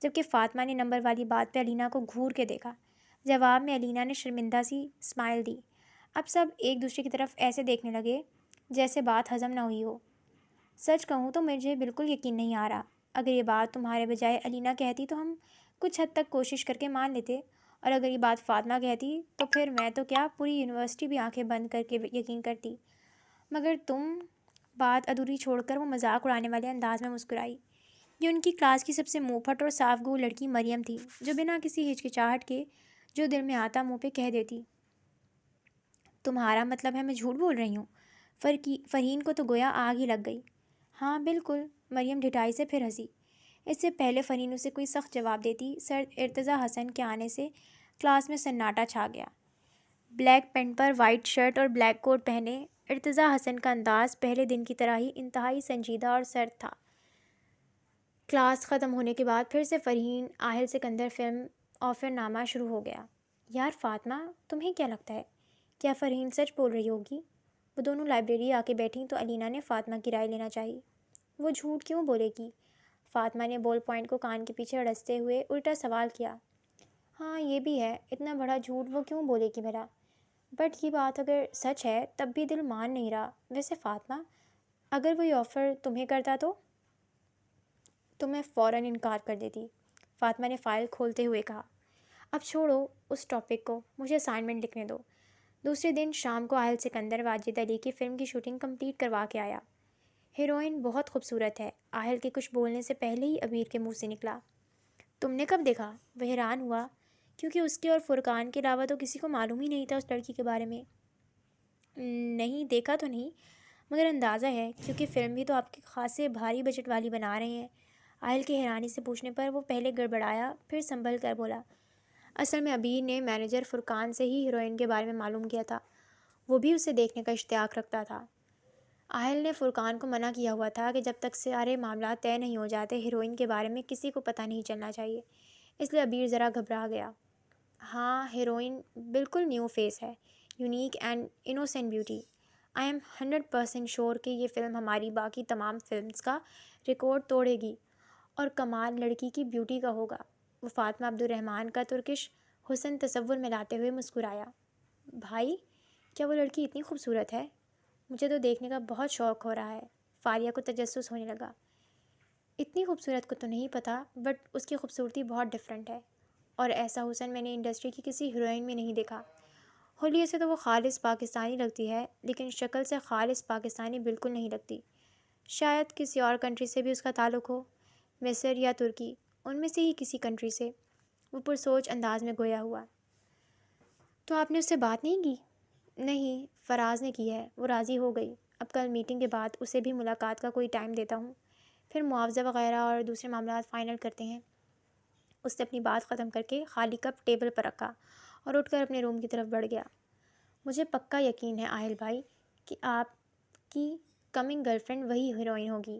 جبکہ فاطمہ نے نمبر والی بات پہ علینا کو گھور کے دیکھا۔ جواب میں علینا نے شرمندہ سی اسمائل دی۔ اب سب ایک دوسرے کی طرف ایسے دیکھنے لگے جیسے بات ہضم نہ ہوئی ہو۔ سچ کہوں تو مجھے بالکل یقین نہیں آ رہا، اگر یہ بات تمہارے بجائے علینا کہتی تو ہم کچھ حد تک کوشش کر کے مان لیتے، اور اگر یہ بات فاطمہ کہتی تو پھر میں تو کیا پوری یونیورسٹی بھی آنکھیں بند کر کے یقین کرتی، مگر تم… بات ادھوری چھوڑ کر وہ مذاق اڑانے والے انداز میں مسکرائی۔ یہ ان کی کلاس کی سب سے منہ پھٹ اور صاف گو لڑکی مریم تھی، جو بنا کسی ہچکچاہٹ کے جو دل میں آتا منہ پہ کہہ دیتی۔ تمہارا مطلب ہے میں جھوٹ بول رہی ہوں؟ فرین کو تو گویا آگ ہی لگ گئی۔ ہاں بالکل، مریم ڈھٹائی سے پھر ہنسی۔ اس سے پہلے فرین اسے کوئی سخت جواب دیتی، سر ارتضیٰ حسن کے آنے سے کلاس میں سناٹا چھا گیا۔ بلیک پینٹ پر وائٹ شرٹ اور بلیک کوٹ پہنے ارتضیٰ حسن کا انداز پہلے دن کی طرح ہی انتہائی سنجیدہ اور سرد تھا۔ کلاس ختم ہونے کے بعد پھر سے فرین آہل سکندر فلم آفر نامہ شروع ہو گیا۔ یار فاطمہ، تمہیں کیا لگتا ہے، کیا فرین سچ بول رہی ہوگی؟ وہ دونوں لائبریری آ کے بیٹھیں تو علینا نے فاطمہ کی رائے لینا چاہی۔ وہ جھوٹ کیوں بولے گی؟ فاطمہ نے بال پوائنٹ کو کان کے پیچھے اڑستے ہوئے الٹا سوال کیا۔ ہاں یہ بھی ہے، اتنا بڑا جھوٹ وہ کیوں بولے گی بھلا؟ بٹ یہ بات اگر سچ ہے تب بھی دل مان نہیں رہا۔ ویسے فاطمہ، اگر وہ یہ آفر تمہیں کرتا تو میں فوراً انکار کر دیتی، فاطمہ نے فائل کھولتے ہوئے کہا۔ اب چھوڑو اس ٹاپک کو، مجھے اسائنمنٹ لکھنے دو۔ دوسرے دن شام کو آہل سکندر واجد علی کی فلم کی شوٹنگ کمپلیٹ کروا کے آیا۔ ہیروئن بہت خوبصورت ہے، آہل کے کچھ بولنے سے پہلے ہی ابیر کے منہ سے نکلا۔ تم نے کب دیکھا؟ وہ حیران ہوا، کیونکہ اس کے اور فرقان کے علاوہ تو کسی کو معلوم ہی نہیں تھا اس لڑکی کے بارے میں۔ نہیں دیکھا تو نہیں، مگر اندازہ ہے، کیونکہ فلم بھی تو آپ کے خاصے بھاری بجٹ والی بنا رہے ہیں۔ آہل کے حیرانی سے پوچھنے پر وہ پہلے گڑبڑایا، پھر سنبھل کر بولا، اصل میں ابیر نے مینیجر فرقان سے ہی ہیروئن کے بارے میں معلوم کیا تھا، وہ بھی اسے دیکھنے کا اشتیاق رکھتا تھا۔ آہل نے فرقان کو منع کیا ہوا تھا کہ جب تک سارے معاملات طے نہیں ہو جاتے ہیروئن کے بارے میں کسی کو پتہ نہیں چلنا چاہیے، اس لیے ابیر ذرا گھبرا گیا۔ ہاں، ہیروئن بالکل نیو فیس ہے، unique and innocent beauty. I am 100% شور کہ یہ فلم ہماری باقی تمام فلمز کا ریکارڈ توڑے گی، اور کمال لڑکی کی بیوٹی کا ہوگا۔ وہ فاطمہ عبد الرحمن کا ترکش حسن تصور میں لاتے ہوئے مسکرایا۔ بھائی، کیا وہ لڑکی اتنی خوبصورت ہے؟ مجھے تو دیکھنے کا بہت شوق ہو رہا ہے۔ فاریہ کو تجسس ہونے لگا۔ اتنی خوبصورت کو تو نہیں پتہ، بٹ اس کی خوبصورتی بہت ڈفرینٹ ہے، اور ایسا حسن میں نے انڈسٹری کی کسی ہیروئن میں نہیں دیکھا۔ حلیے سے تو وہ خالص پاکستانی لگتی ہے، لیکن شکل سے خالص پاکستانی بالکل نہیں لگتی۔ شاید کسی اور کنٹری سے بھی اس کا تعلق ہو، مصر یا ترکی، ان میں سے ہی کسی کنٹری سے۔ وہ پرسوچ انداز میں گویا ہوا۔ تو آپ نے اس سے بات نہیں کی؟ نہیں، فراز نے کی ہے، وہ راضی ہو گئی۔ اب کل میٹنگ کے بعد اسے بھی ملاقات کا کوئی ٹائم دیتا ہوں، پھر معاوضہ وغیرہ اور دوسرے معاملات فائنل کرتے ہیں۔ اس نے اپنی بات ختم کر کے خالی کپ ٹیبل پر رکھا اور اٹھ کر اپنے روم کی طرف بڑھ گیا۔ مجھے پکا یقین ہے آہل بھائی کہ آپ کی کمنگ گرل فرینڈ وہی ہیروئن ہوگی،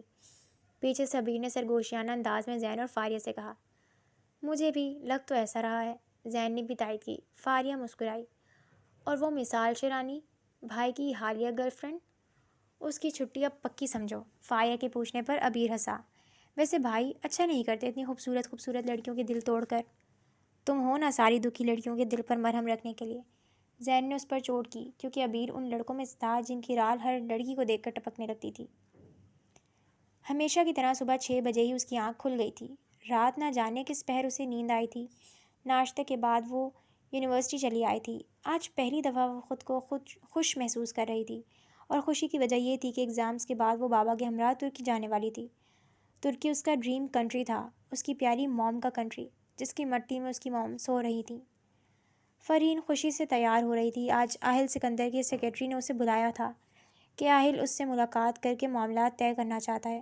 پیچھے سے ابیر نے سرگوشیانہ انداز میں زین اور فاریہ سے کہا۔ مجھے بھی لگ تو ایسا رہا ہے، زین نے بھی تائید کی۔ فاریہ مسکرائی۔ اور وہ مثال شیرانی، بھائی کی حالیہ گرل فرینڈ؟ اس کی چھٹی اب پکی سمجھو، فاریہ کے پوچھنے پر ابیر ہنسا۔ ویسے بھائی اچھا نہیں کرتے اتنی خوبصورت لڑکیوں کے دل توڑ کر، تم ہو نا ساری دکھی لڑکیوں کے دل پر مرہم رکھنے کے لیے۔ زین نے اس پر چوٹ کی، کیونکہ ابیر ان لڑکوں میں سے تھا جن کی رال ہر لڑکی کو دیکھ کر ٹپکنے لگتی تھی۔ ہمیشہ کی طرح صبح 6 بجے ہی اس کی آنکھ کھل گئی تھی۔ رات نہ جانے کس پہر اسے نیند آئی تھی۔ ناشتے کے بعد وہ یونیورسٹی چلی آئی تھی۔ آج پہلی دفعہ وہ خود کو خوش محسوس کر رہی تھی، اور خوشی کی وجہ یہ تھی کہ ایگزامز کے بعد وہ بابا کے ہمراہ ترکی جانے والی تھی۔ ترکی اس کا ڈریم کنٹری تھا، اس کی پیاری موم کا کنٹری، جس کی مٹی میں اس کی موم سو رہی تھی۔ فرحین خوشی سے تیار ہو رہی تھی۔ آج آہل سکندر کے سیکرٹری نے اسے بلایا تھا کہ آہل اس سے ملاقات کر کے معاملات طے کرنا چاہتا ہے،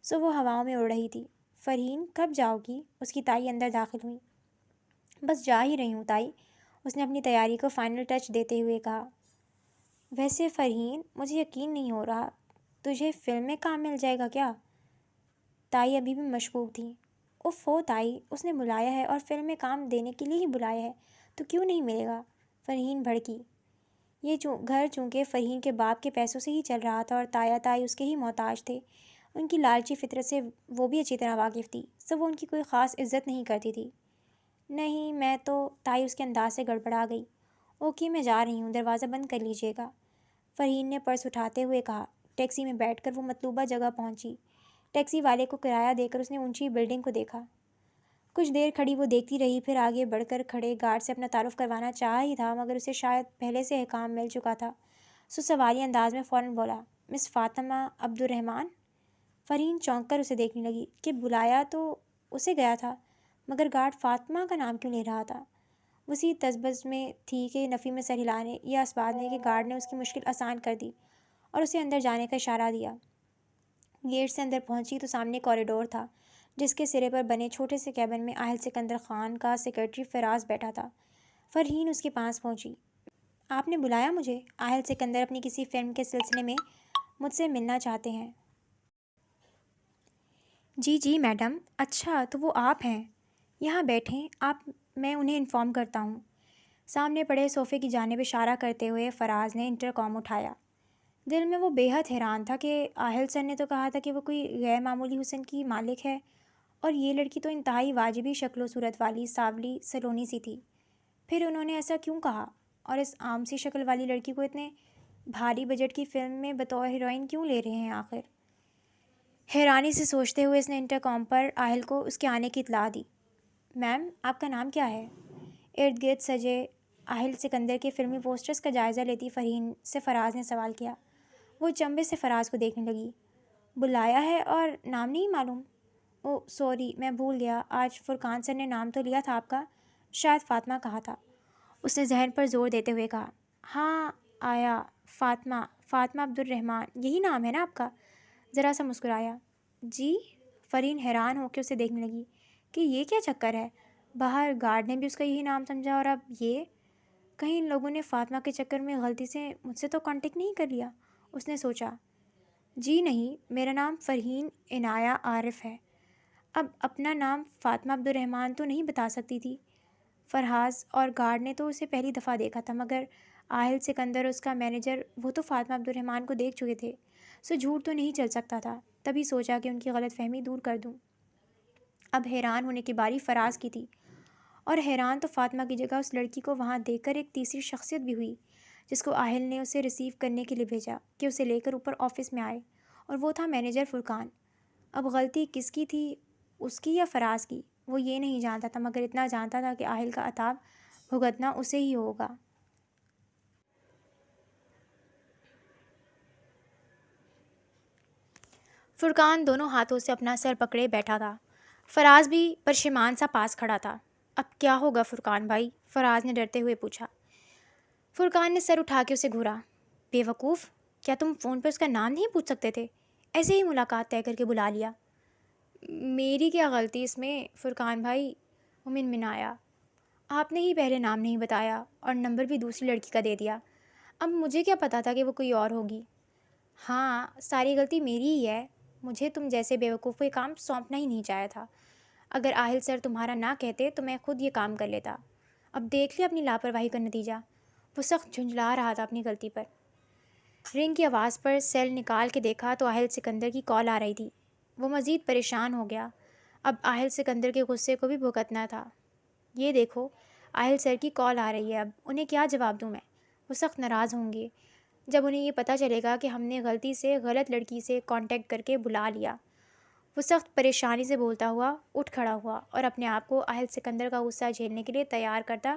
سو وہ ہواؤں میں اڑ رہی تھی۔ فرحین کب جاؤ گی؟ اس کی تائی اندر داخل ہوئی۔ بس جا ہی رہی ہوں تائی، اس نے اپنی تیاری کو فائنل ٹچ دیتے ہوئے کہا۔ ویسے فرحین، مجھے یقین نہیں ہو رہا، تجھے فلم میں کام مل جائے گا کیا؟ تائی ابھی بھی مشکوک تھی۔ اف ہو تائی، اس نے بلایا ہے اور فلم میں کام دینے کے لیے ہی بلایا ہے، تو کیوں نہیں ملے گا؟ فرحین بھڑکی۔ یہ گھر چونکہ فرحین کے باپ کے پیسوں سے ہی چل رہا تھا اور تایا تائی اس کے ہی محتاج تھے، ان کی لالچی فطرت سے وہ بھی اچھی طرح واقف تھی، سو وہ ان کی کوئی خاص عزت نہیں کرتی تھی۔ نہیں میں تو، تائی اس کے انداز سے گڑبڑا گئی۔ اوکے میں جا رہی ہوں، دروازہ بند کر لیجیے گا، فرحین نے پرس اٹھاتے ہوئے کہا۔ ٹیکسی میں بیٹھ کر وہ مطلوبہ جگہ پہنچی۔ ٹیکسی والے کو کرایہ دے کر اس نے اونچی بلڈنگ کو دیکھا۔ کچھ دیر کھڑی وہ دیکھتی رہی، پھر آگے بڑھ کر کھڑے گارڈ سے اپنا تعارف کروانا چاہا ہی تھا، مگر اسے شاید پہلے سے احکام مل چکا تھا، سو سوالیہ انداز میں فوراً بولا، مس فاطمہ عبد الرحمن؟ فرحین چونک کر اسے دیکھنے لگی کہ بلایا تو اسے گیا تھا، مگر گارڈ فاطمہ کا نام کیوں لے رہا تھا؟ وہ اسی تذبذب میں تھی کہ نفی میں سر ہلانے یا اس بات نے کہ گارڈ نے اس کی مشکل آسان کر دی اور اسے اندر جانے کا اشارہ دیا۔ گیٹ سے اندر پہنچی تو سامنے کوریڈور تھا، جس کے سرے پر بنے چھوٹے سے کیبن میں آہل سکندر خان کا سیکرٹری فراز بیٹھا تھا۔ فرحین اس کے پاس پہنچی۔ آپ نے بلایا مجھے؟ آہل سکندر اپنی کسی فلم کے سلسلے میں مجھ سے ملنا چاہتے ہیں۔ جی جی میڈم۔ اچھا تو وہ آپ ہیں، یہاں بیٹھیں، میں انہیں انفارم کرتا ہوں۔ سامنے پڑے صوفے کی جانب اشارہ کرتے ہوئے فراز نے انٹر کام اٹھایا۔ دل میں وہ بے حد حیران تھا کہ آہل سر نے تو کہا تھا کہ وہ کوئی غیر معمولی حسن کی مالک ہے، اور یہ لڑکی تو انتہائی واجبی شکل و صورت والی سانولی سلونی سی تھی۔ پھر انہوں نے ایسا کیوں کہا، اور اس عام سی شکل والی لڑکی کو اتنے بھاری بجٹ کی فلم میں بطور ہیروئن کیوں لے رہے ہیں آخر؟ حیرانی سے سوچتے ہوئے اس نے انٹر کام پر آہل کو اس کے آنے کی اطلاع دی۔ میم، آپ کا نام کیا ہے؟ ارد گرد سجے آہل سکندر کے فلمی پوسٹرز کا جائزہ لیتی فرحین سے فراز نے سوال کیا۔ وہ چمبے سے فراز کو دیکھنے لگی۔ بلایا ہے اور نام نہیں معلوم؟ او سوری، میں بھول گیا، آج فرقان سر نے نام تو لیا تھا آپ کا، شاید فاطمہ کہا تھا۔ اس نے ذہن پر زور دیتے ہوئے کہا۔ ہاں آیا، فاطمہ، فاطمہ عبد الرحمن، یہی نام ہے نا آپ کا؟ ذرا سا مسکرایا۔ جی؟ فرین حیران ہو کے اسے دیکھنے لگی کہ یہ کیا چکر ہے، باہر گارڈ نے بھی اس کا یہی نام سمجھا اور اب یہ، کہیں ان لوگوں نے فاطمہ کے چکر میں غلطی سے مجھ سے تو کانٹیکٹ نہیں کر لیا؟ اس نے سوچا۔ جی نہیں، میرا نام فرحین عنایہ عارف ہے۔ اب اپنا نام فاطمہ عبد الرحمن تو نہیں بتا سکتی تھی۔ فرحاز اور گارڈ نے تو اسے پہلی دفعہ دیکھا تھا، مگر آہل سکندر اور اس کا مینیجر وہ تو فاطمہ عبد الرحمن کو دیکھ چکے تھے، سو جھوٹ تو نہیں چل سکتا تھا۔ تبھی سوچا کہ ان کی غلط فہمی دور کر دوں۔ اب حیران ہونے کی باری فراز کی تھی، اور حیران تو فاطمہ کی جگہ اس لڑکی کو وہاں دیکھ کر ایک تیسری شخصیت بھی ہوئی، جس کو آہل نے اسے ریسیو کرنے کے لیے بھیجا کہ اسے لے کر اوپر آفس میں آئے، اور وہ تھا مینیجر فرقان۔ اب غلطی کس کی تھی، اس کی یا فراز کی؟ وہ یہ نہیں جانتا تھا، مگر اتنا جانتا تھا کہ آہل کا عتاب بھگتنا اسے ہی ہوگا۔ فرقان دونوں ہاتھوں سے اپنا سر پکڑے بیٹھا تھا۔ فراز بھی پرشیمان سا پاس کھڑا تھا۔ اب کیا ہوگا فرقان بھائی؟ فراز نے ڈرتے ہوئے پوچھا۔ فرقان نے سر اٹھا کے اسے گھورا۔ بے وقوف، کیا تم فون پہ اس کا نام نہیں پوچھ سکتے تھے؟ ایسے ہی ملاقات طے کر کے بلا لیا۔ میری کیا غلطی اس میں فرقان بھائی؟ وہ منمنایا۔ آپ نے ہی پہلے نام نہیں بتایا اور نمبر بھی دوسری لڑکی کا دے دیا، اب مجھے کیا پتا تھا کہ وہ کوئی اور ہوگی؟ ہاں، ساری غلطی میری ہی ہے، مجھے تم جیسے بیوقوف کو یہ کام سونپنا ہی نہیں چاہیا تھا۔ اگر آہل سر تمہارا نہ کہتے تو میں خود یہ کام کر لیتا۔ اب دیکھ لیا اپنی لاپرواہی کا نتیجہ۔ وہ سخت جھنجھلا رہا تھا اپنی غلطی پر۔ رنگ کی آواز پر سیل نکال کے دیکھا تو آہل سکندر کی کال آ رہی تھی۔ وہ مزید پریشان ہو گیا۔ اب آہل سکندر کے غصے کو بھی بھگتنا تھا۔ یہ دیکھو، آہل سر کی کال آ رہی ہے، اب انہیں کیا جواب دوں میں؟ وہ سخت ناراض ہوں گے جب انہیں یہ پتہ چلے گا کہ ہم نے غلطی سے غلط لڑکی سے کانٹیکٹ کر کے بلا لیا۔ وہ سخت پریشانی سے بولتا ہوا اٹھ کھڑا ہوا اور اپنے آپ کو آہل سکندر کا غصہ جھیلنے کے لیے تیار کرتا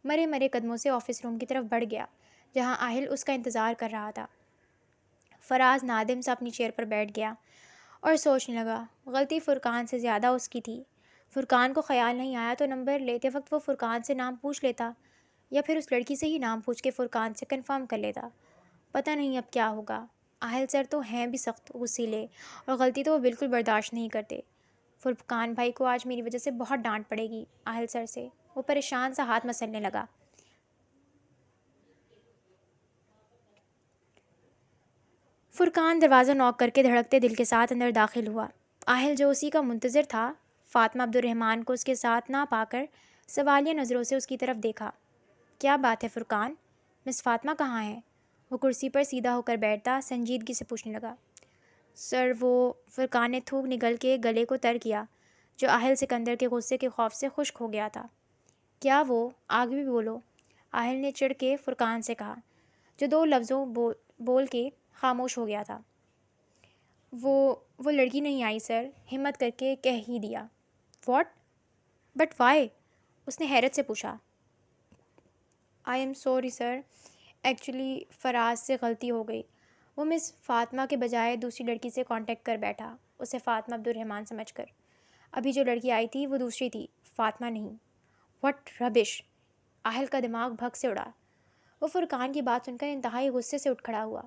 مرے مرے قدموں سے آفس روم کی طرف بڑھ گیا، جہاں آہل اس کا انتظار کر رہا تھا۔ فراز نادم سے اپنی چیئر پر بیٹھ گیا اور سوچنے لگا، غلطی فرقان سے زیادہ اس کی تھی۔ فرقان کو خیال نہیں آیا تو نمبر لیتے وقت وہ فرقان سے نام پوچھ لیتا، یا پھر اس لڑکی سے ہی نام پوچھ کے فرقان سے کنفرم کر لیتا۔ پتہ نہیں اب کیا ہوگا۔ آہل سر تو ہیں بھی سخت غصیلے، اور غلطی تو وہ بالکل برداشت نہیں کرتے۔ فرقان بھائی کو آج میری وجہ سے بہت ڈانٹ پڑے گی آہل سر سے۔ وہ پریشان سا ہاتھ مسلنے لگا۔ فرقان دروازہ نوک کر کے دھڑکتے دل کے ساتھ اندر داخل ہوا۔ آہل جو اسی کا منتظر تھا، فاطمہ عبد الرحمن کو اس کے ساتھ نہ پا کر سوالیہ نظروں سے اس کی طرف دیکھا۔ کیا بات ہے فرقان، مس فاطمہ کہاں ہیں؟ وہ کرسی پر سیدھا ہو کر بیٹھتا سنجیدگی سے پوچھنے لگا۔ سر وہ، فرقان نے تھوک نگل کے گلے کو تر کیا، جو آہل سکندر کے غصے کے خوف سے خشک ہو گیا تھا۔ کیا وہ، آگے بھی بولو، آہل نے چڑھ کے فرقان سے کہا، جو دو لفظوں بول کے خاموش ہو گیا تھا۔ وہ لڑکی نہیں آئی سر، ہمت کر کے کہہ ہی دیا۔ واٹ؟ But why? اس نے حیرت سے پوچھا۔ I am sorry sir, actually Faraz سے غلطی ہو گئی، وہ مس فاطمہ کے بجائے دوسری لڑکی سے کانٹیکٹ کر بیٹھا، اسے فاطمہ عبد الرحمن سمجھ کر۔ ابھی جو لڑکی آئی تھی وہ دوسری تھی، فاطمہ نہیں۔ واٹ ربش! آہل کا دماغ بھگ سے اڑا۔ وہ فرقان کی بات سن کر انتہائی غصے سے اٹھ کھڑا ہوا۔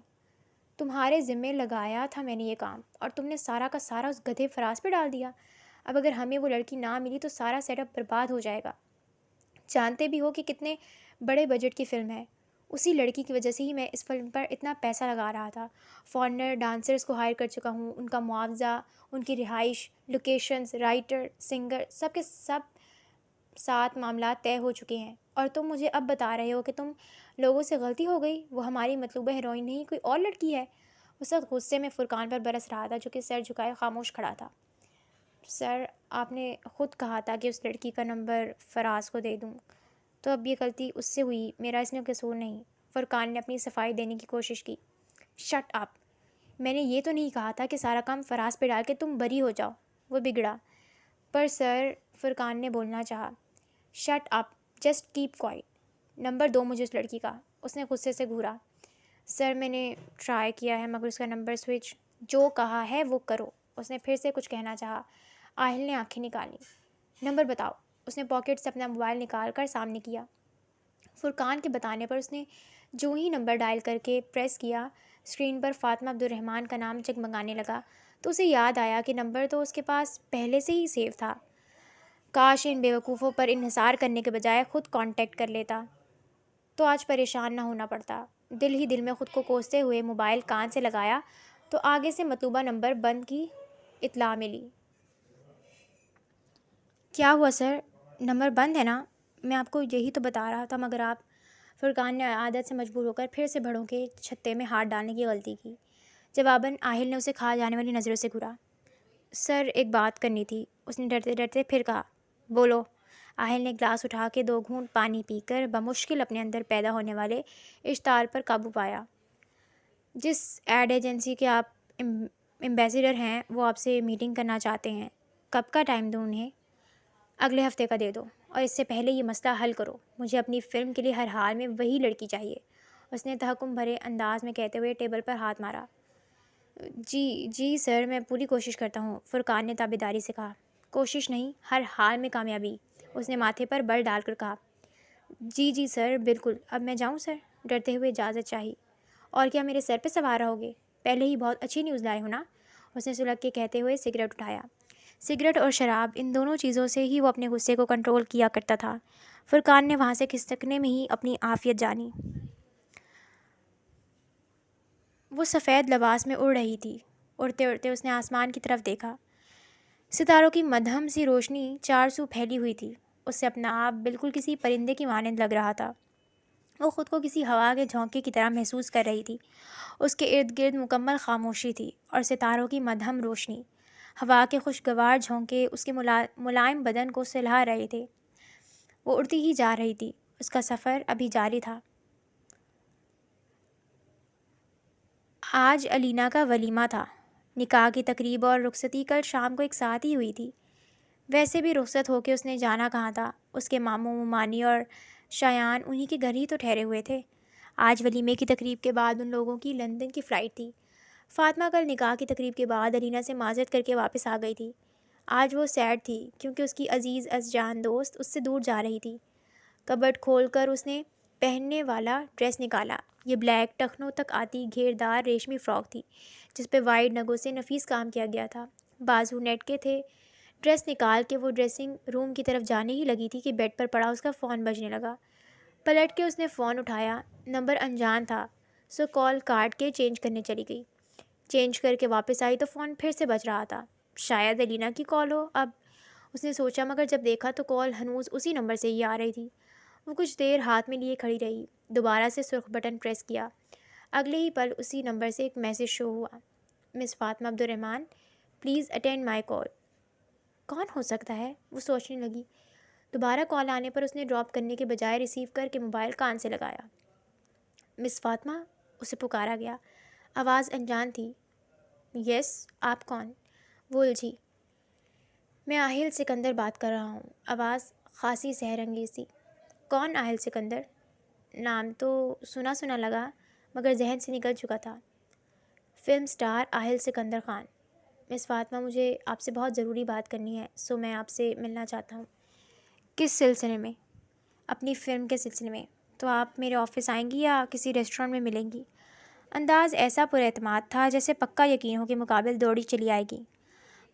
تمہارے ذمے لگایا تھا میں نے یہ کام، اور تم نے سارا کا سارا اس گدھے فراز پہ ڈال دیا۔ اب اگر ہمیں وہ لڑکی نہ ملی تو سارا سیٹ اپ برباد ہو جائے گا۔ جانتے بھی ہو کہ کتنے بڑے بجٹ کی فلم ہے، اسی لڑکی کی وجہ سے ہی میں اس فلم پر اتنا پیسہ لگا رہا تھا۔ فارنر ڈانسرز کو ہائر کر چکا ہوں، ان کا معاوضہ، ان کی رہائش، لوکیشنز، رائٹر، سنگر، سب کے سب ساتھ معاملات طے ہو چکے ہیں، اور تم مجھے اب بتا رہے ہو کہ تم لوگوں سے غلطی ہو گئی، وہ ہماری مطلوبہ ہیروئن نہیں کوئی اور لڑکی ہے؟ وہ سخت غصے میں فرقان پر برس رہا تھا، جو کہ سر جھکائے خاموش کھڑا تھا۔ سر، آپ نے خود کہا تھا کہ اس لڑکی کا نمبر فراز کو دے دوں، تو اب یہ غلطی اس سے ہوئی، میرا اس میں قصور نہیں۔ فرقان نے اپنی صفائی دینے کی کوشش کی۔ Shut up! میں نے یہ تو نہیں کہا تھا کہ سارا کام فراز پہ ڈال کے تم بری ہو جاؤ۔ وہ بگڑا۔ پر سر، فرقان نے بولنا چاہا۔ Shut up, just keep quiet. Number دو مجھے اس لڑکی کا، اس نے غصے سے گھورا۔ سر میں نے ٹرائی کیا ہے مگر اس کا نمبر سوئچ، جو کہا ہے وہ کرو۔ اس نے پھر سے کچھ کہنا چاہا۔ آہل نے آنکھیں نکالی۔ نمبر بتاؤ۔ اس نے پاکٹ سے اپنا موبائل نکال کر سامنے کیا۔ فرقان کے بتانے پر اس نے جو ہی نمبر ڈائل کر کے پریس کیا، اسکرین پر فاطمہ عبد الرحمن کا نام جگمگانے لگا تو اسے یاد آیا کہ نمبر تو اس کے پاس پہلے سے ہی سیو تھا۔ کاش ان بیوقوفوں پر انحصار کرنے کے بجائے خود کانٹیکٹ کر لیتا تو آج پریشان نہ ہونا پڑتا۔ دل ہی دل میں خود کو کوستے ہوئے موبائل کان سے لگایا تو آگے سے مطلوبہ نمبر بند کی اطلاع ملی۔ کیا ہوا سر؟ نمبر بند ہے نا؟ میں آپ کو یہی تو بتا رہا تھا مگر آپ… فرقان نے عادت سے مجبور ہو کر پھر سے بڑوں کے چھتے میں ہاتھ ڈالنے کی غلطی کی۔ جواباً آہل نے اسے کھا جانے والی نظروں سے گھورا۔ سر ایک بات کرنی تھی، اس نے ڈرتے ڈرتے پھر کہا۔ بولو۔ آہل نے گلاس اٹھا کے 2 گھونٹ پانی پی کر بمشکل اپنے اندر پیدا ہونے والے اشتعال پر قابو پایا۔ جس ایڈ ایجنسی کے آپ ایمبیسیڈر ہیں وہ آپ سے میٹنگ کرنا چاہتے ہیں۔ کب کا ٹائم دوں انہیں؟ اگلے ہفتے کا دے دو، اور اس سے پہلے یہ مسئلہ حل کرو۔ مجھے اپنی فلم کے لیے ہر حال میں وہی لڑکی چاہیے، اس نے تحکم بھرے انداز میں کہتے ہوئے ٹیبل پر ہاتھ مارا۔ جی سر، میں پوری کوشش کرتا ہوں، فرقان نے تابعداری سے کہا۔ کوشش نہیں، ہر حال میں کامیابی، اس نے ماتھے پر بل ڈال کر کہا۔ جی سر، بالکل۔ اب میں جاؤں سر؟ ڈرتے ہوئے اجازت چاہی۔ اور کیا میرے سر پہ سوار رہو گے؟ پہلے ہی بہت اچھی نیوز لائے ہو نا؟ اس نے سلگ کے کہتے ہوئے سگریٹ اٹھایا۔ سگریٹ اور شراب، ان دونوں چیزوں سے ہی وہ اپنے غصے کو کنٹرول کیا کرتا تھا۔ فرقان نے وہاں سے کھسکنے میں ہی اپنی عافیت جانی۔ وہ سفید لباس میں اڑ رہی تھی۔ اڑتے اڑتے اس نے آسمان کی طرف دیکھا۔ ستاروں کی مدھم سی روشنی چارسو پھیلی ہوئی تھی۔ اس سے اپنا آپ بالکل کسی پرندے کی مانند لگ رہا تھا۔ وہ خود کو کسی ہوا کے جھونکے کی طرح محسوس کر رہی تھی۔ اس کے ارد گرد مکمل خاموشی تھی اور ستاروں کی مدھم روشنی، ہوا کے خوشگوار جھونکے اس کے ملائم بدن کو سلہا رہے تھے۔ وہ اڑتی ہی جا رہی تھی۔ اس کا سفر ابھی جاری تھا۔ آج علینا کا ولیمہ تھا۔ نکاح کی تقریب اور رخصتی کل شام کو ایک ساتھ ہی ہوئی تھی۔ ویسے بھی رخصت ہو کے اس نے جانا کہاں تھا؟ اس کے ماموں ممانی اور شایان انہی کے گھر ہی تو ٹھہرے ہوئے تھے۔ آج ولیمے کی تقریب کے بعد ان لوگوں کی لندن کی فلائٹ تھی۔ فاطمہ کل نکاح کی تقریب کے بعد علینا سے معذرت کر کے واپس آ گئی تھی۔ آج وہ سیڈ تھی کیونکہ اس کی عزیز از جان دوست اس سے دور جا رہی تھی۔ کبرڈ کھول کر اس نے پہننے والا ڈریس نکالا۔ یہ بلیک ٹخنوں تک آتی گھیردار ریشمی فراک تھی جس پہ وائٹ نگوں سے نفیس کام کیا گیا تھا۔ بازو نیٹ کے تھے۔ ڈریس نکال کے وہ ڈریسنگ روم کی طرف جانے ہی لگی تھی کہ بیڈ پر پڑا اس کا فون بجنے لگا۔ پلٹ کے اس نے فون اٹھایا۔ نمبر انجان تھا، سو کال کاٹ کے چینج کرنے چلی گئی۔ چینج کر کے واپس آئی تو فون پھر سے بج رہا تھا۔ شاید علینا کی کال ہو اب، اس نے سوچا، مگر جب دیکھا تو کال ہنوز اسی نمبر سے ہی آ رہی تھی۔ وہ کچھ دیر ہاتھ میں لیے کھڑی رہی، دوبارہ سے سرخ بٹن پریس کیا۔ اگلے ہی پل اسی نمبر سے ایک میسج شو ہوا۔ مس فاطمہ عبد الرحمن، پلیز اٹینڈ مائی کال۔ کون ہو سکتا ہے؟ وہ سوچنے لگی۔ دوبارہ کال آنے پر اس نے ڈراپ کرنے کے بجائے ریسیو کر کے موبائل کان سے لگایا۔ مس فاطمہ، اسے پکارا گیا۔ آواز انجان تھی۔ یس، آپ کون؟ وہ الجھی۔ میں آہل سکندر بات کر رہا ہوں۔ آواز خاصی سحر انگیز تھی۔ کون آہل سکندر؟ نام تو سنا سنا لگا مگر ذہن سے نکل چکا تھا۔ Film star Ahil Sikandar Khan. Miss Fatima, مجھے آپ سے بہت ضروری بات کرنی ہے، سو میں آپ سے ملنا چاہتا ہوں۔ کس سلسلے میں؟ اپنی فلم کے سلسلے میں۔ تو آپ میرے آفس آئیں گی یا کسی ریسٹورینٹ میں ملیں گی؟ انداز ایسا پر اعتماد تھا جیسے پکا یقین ہو کہ مقابل دوڑی چلی آئے گی،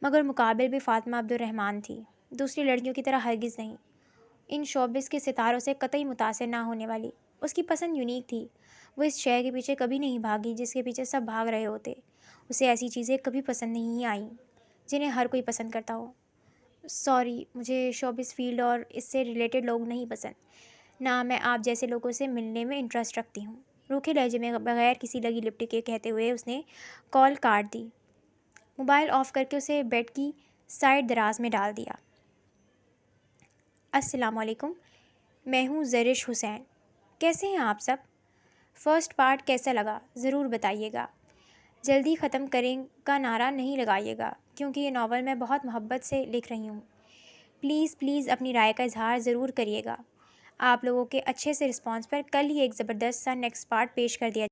مگر مقابل بھی فاطمہ عبد الرحمن تھی، دوسری لڑکیوں کی طرح ہرگز نہیں، ان شوبز کے ستاروں سے قطعی متاثر نہ ہونے والی۔ اس کی پسند یونیک تھی۔ وہ اس شے کے پیچھے کبھی نہیں بھاگی جس کے پیچھے سب بھاگ رہے ہوتے۔ اسے ایسی چیزیں کبھی پسند نہیں آئیں جنہیں ہر کوئی پسند کرتا ہو۔ سوری، مجھے شوبز فیلڈ اور اس سے ریلیٹڈ لوگ نہیں پسند، نہ میں آپ جیسے لوگوں سے ملنے میں انٹرسٹ رکھتی ہوں۔ روکھے لہجے میں بغیر کسی لگی لپٹی کے کہتے ہوئے اس نے کال کاٹ دی۔ موبائل آف کر کے اسے بیڈ کی سائڈ دراز میں ڈال دیا۔ السلام علیکم، میں ہوں زرش حسین۔ کیسے ہیں آپ سب؟ فرسٹ پارٹ کیسا لگا ضرور بتائیے گا۔ جلدی ختم کریں کا نعرہ نہیں لگائیے گا کیونکہ یہ ناول میں بہت محبت سے لکھ رہی ہوں۔ پلیز اپنی رائے کا اظہار ضرور کریے گا۔ آپ لوگوں کے اچھے سے رسپانس پر کل ہی ایک زبردست سا نیکسٹ پارٹ پیش کر دیا